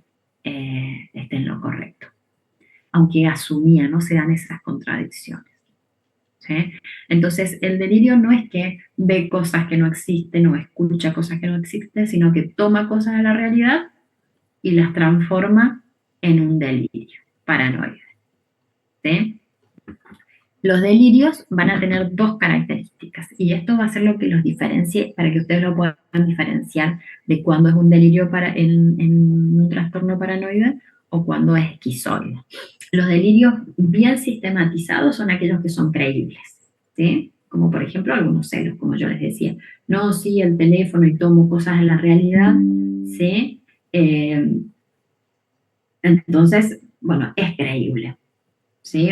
en lo correcto. Aunque asumía, no se dan esas contradicciones. ¿Sí? Entonces, el delirio no es que ve cosas que no existen o escucha cosas que no existen, sino que toma cosas de la realidad y las transforma en un delirio paranoide. ¿Sí? Los delirios van a tener dos características y esto va a ser lo que los diferencie para que ustedes lo puedan diferenciar de cuando es un delirio en un trastorno paranoide o cuando es esquizoide. Los delirios bien sistematizados son aquellos que son creíbles, ¿sí? Como por ejemplo algunos celos, como yo les decía. No, sí, el teléfono y tomo cosas de la realidad, ¿sí? Entonces, bueno, es creíble. ¿Sí?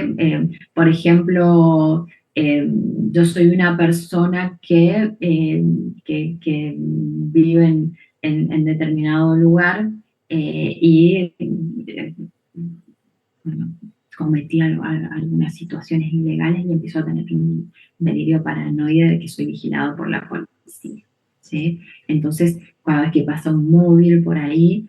Por ejemplo, yo soy una persona que vive en determinado lugar y bueno, cometí algunas situaciones ilegales y empiezo a tener un delirio paranoide de que soy vigilado por la policía. ¿Sí? Entonces, cada vez que pasa un móvil por ahí,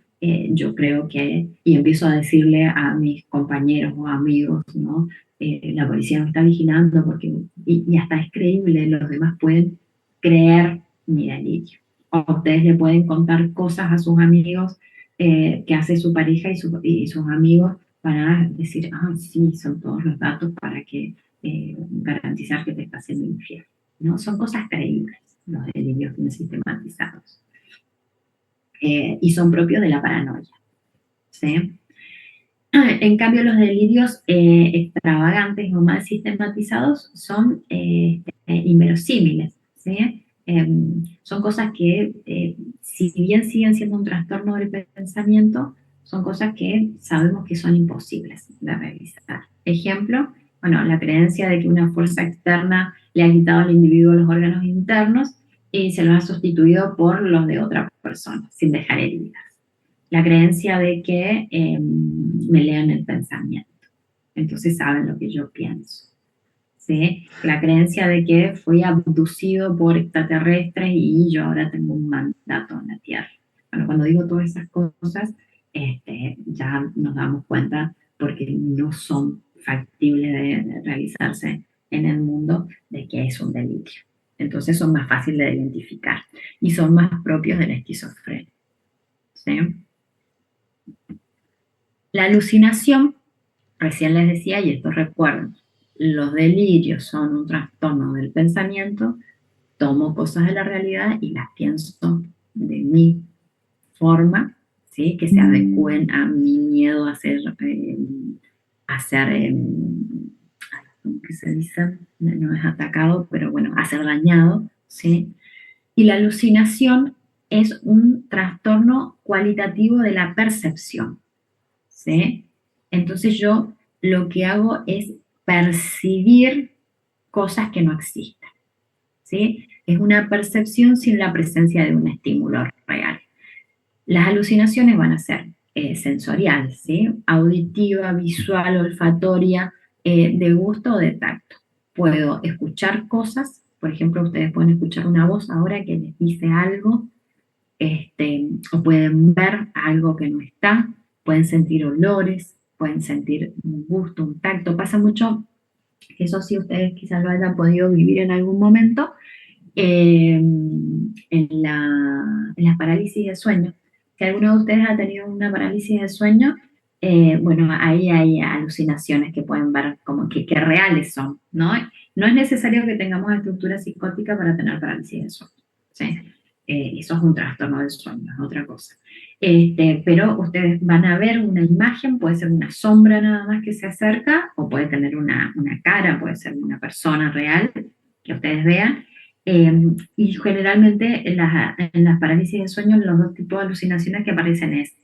yo creo que, y empiezo a decirle a mis compañeros o amigos, ¿no? La policía me está vigilando porque, y hasta es creíble, los demás pueden creer mi delirio. O ustedes le pueden contar cosas a sus amigos que hace su pareja y sus amigos para decir, ah, sí, son todos los datos para que garantizar que te está haciendo infiel. ¿No? Son cosas creíbles, los delirios sistematizados. Y son propios de la paranoia. ¿Sí? En cambio, los delirios extravagantes o mal sistematizados son inverosímiles. ¿Sí? Son cosas que, si bien siguen siendo un trastorno del pensamiento, son cosas que sabemos que son imposibles de realizar. Ejemplo, bueno, la creencia de que una fuerza externa le ha quitado al individuo los órganos internos y se los ha sustituido por los de otra persona, sin dejar heridas. La creencia de que me lean el pensamiento, entonces saben lo que yo pienso. ¿Sí? La creencia de que fui abducido por extraterrestres y yo ahora tengo un mandato en la Tierra. Bueno, cuando digo todas esas cosas, ya nos damos cuenta porque no son factibles de realizarse en el mundo de que es un delirio. Entonces son más fáciles de identificar y son más propios de la esquizofrenia. ¿Sí? La alucinación, recién les decía, y esto recuerden, los delirios son un trastorno del pensamiento, tomo cosas de la realidad y las pienso de mi forma, ¿sí? Que se adecúen a mi miedo a ser, ¿cómo que se dice? No es atacado, pero bueno, a ser dañado, ¿sí? Y la alucinación es un trastorno cualitativo de la percepción, ¿sí? Entonces yo lo que hago es percibir cosas que no existen, ¿sí? Es una percepción sin la presencia de un estímulo real. Las alucinaciones van a ser sensoriales, ¿sí? Auditiva, visual, olfatoria, de gusto o de tacto. Puedo escuchar cosas, por ejemplo, ustedes pueden escuchar una voz ahora que les dice algo, o pueden ver algo que no está, pueden sentir olores, pueden sentir un gusto, un tacto. Pasa mucho, eso sí ustedes quizás lo hayan podido vivir en algún momento, en la parálisis de sueño. Si alguno de ustedes ha tenido una parálisis de sueño, bueno, ahí hay alucinaciones que pueden ver como que reales son, ¿no? No es necesario que tengamos estructura psicótica para tener parálisis de sueño, ¿sí? Eso es un trastorno del sueño, es otra cosa. Pero ustedes van a ver una imagen, puede ser una sombra nada más que se acerca, o puede tener una cara, puede ser una persona real que ustedes vean, y generalmente en las parálisis de sueño los dos tipos de alucinaciones que aparecen es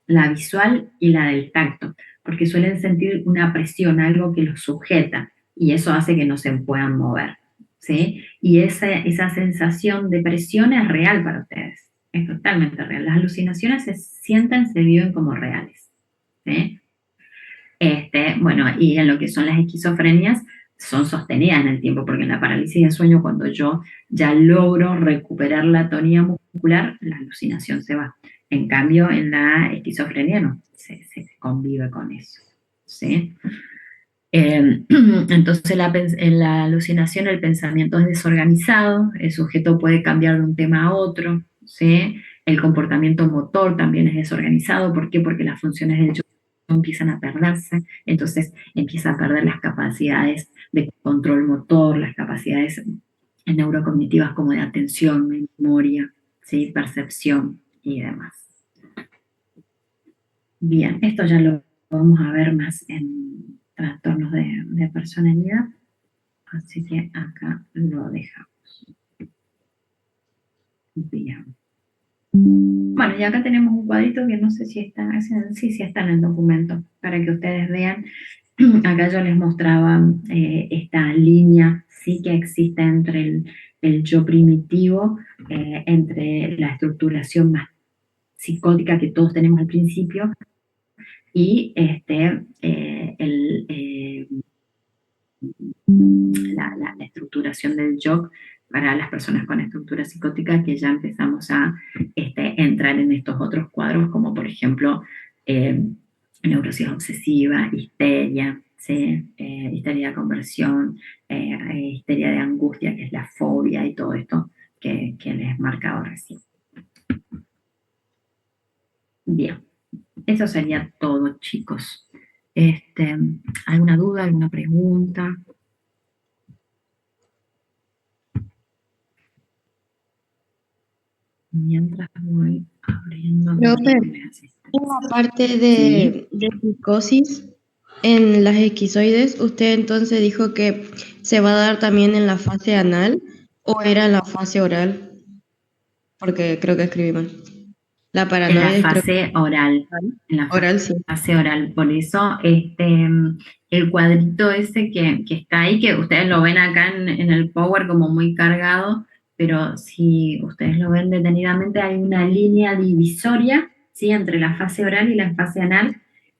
la visual y la del tacto, porque suelen sentir una presión, algo que los sujeta, y eso hace que no se puedan mover, ¿sí? Y esa sensación de presión es real para ustedes, es totalmente real. Las alucinaciones se sienten, se viven como reales, ¿sí? Bueno, y en lo que son las esquizofrenias, son sostenidas en el tiempo, porque en la parálisis de sueño, cuando yo ya logro recuperar la tonía muscular, la alucinación se va. En cambio, en la esquizofrenia no, se convive con eso, ¿sí? Entonces, en la alucinación el pensamiento es desorganizado, el sujeto puede cambiar de un tema a otro, ¿sí? El comportamiento motor también es desorganizado. ¿Por qué? Porque las funciones del yo empiezan a perderse, entonces empieza a perder las capacidades de control motor, las capacidades neurocognitivas como de atención, memoria, ¿sí? Percepción y demás. Bien, esto ya lo vamos a ver más en trastornos de personalidad, así que acá lo dejamos. Bien. Bueno, y acá tenemos un cuadrito que no sé si está, sí está en el documento, para que ustedes vean. Acá yo les mostraba esta línea, sí, que existe entre el yo primitivo, entre la estructuración más psicótica que todos tenemos al principio, y la estructuración del yo para las personas con estructura psicótica, que ya empezamos a entrar en estos otros cuadros, como por ejemplo neurosis obsesiva, histeria, ¿sí? Histeria de conversión, histeria de angustia, que es la fobia, y todo esto que les marcaba recién. Bien, eso sería todo, chicos. ¿Alguna duda, alguna pregunta? Mientras voy abriendo mi Profe, asistencia. en la parte Sí. de psicosis, en las esquizoides, usted entonces dijo que se va a dar también en la fase anal o era en la fase oral, porque creo que escribí mal. La En la paranoide creo que fase oral, en la oral sí. fase oral. Por eso el cuadrito ese que está ahí, que ustedes lo ven acá en el Power como muy cargado, pero si ustedes lo ven detenidamente, hay una línea divisoria, ¿sí? Entre la fase oral y la fase anal.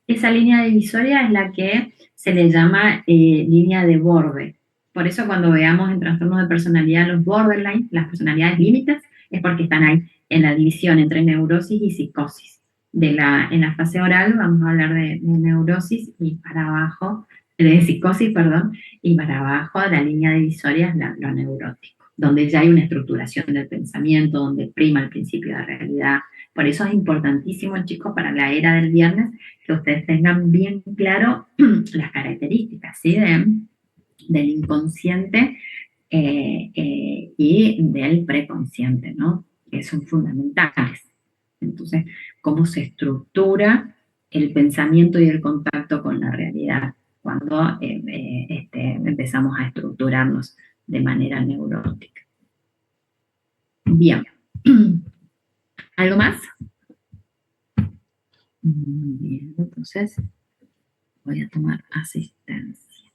Esa línea divisoria es la que se le llama línea de borde. Por eso cuando veamos en trastornos de personalidad los borderline, las personalidades límites, es porque están ahí en la división entre neurosis y psicosis. En la fase oral vamos a hablar de neurosis, y para abajo, de psicosis, perdón, y para abajo la línea divisoria es lo neurótico, donde ya hay una estructuración del pensamiento, donde prima el principio de realidad. Por eso es importantísimo, chicos, para la era del viernes, que ustedes tengan bien claro las características, ¿sí? Del inconsciente y del preconsciente, ¿no? Que son fundamentales. Entonces, cómo se estructura el pensamiento y el contacto con la realidad cuando empezamos a estructurarnos de manera neurótica. Bien. ¿Algo más? Bien, entonces voy a tomar asistencia.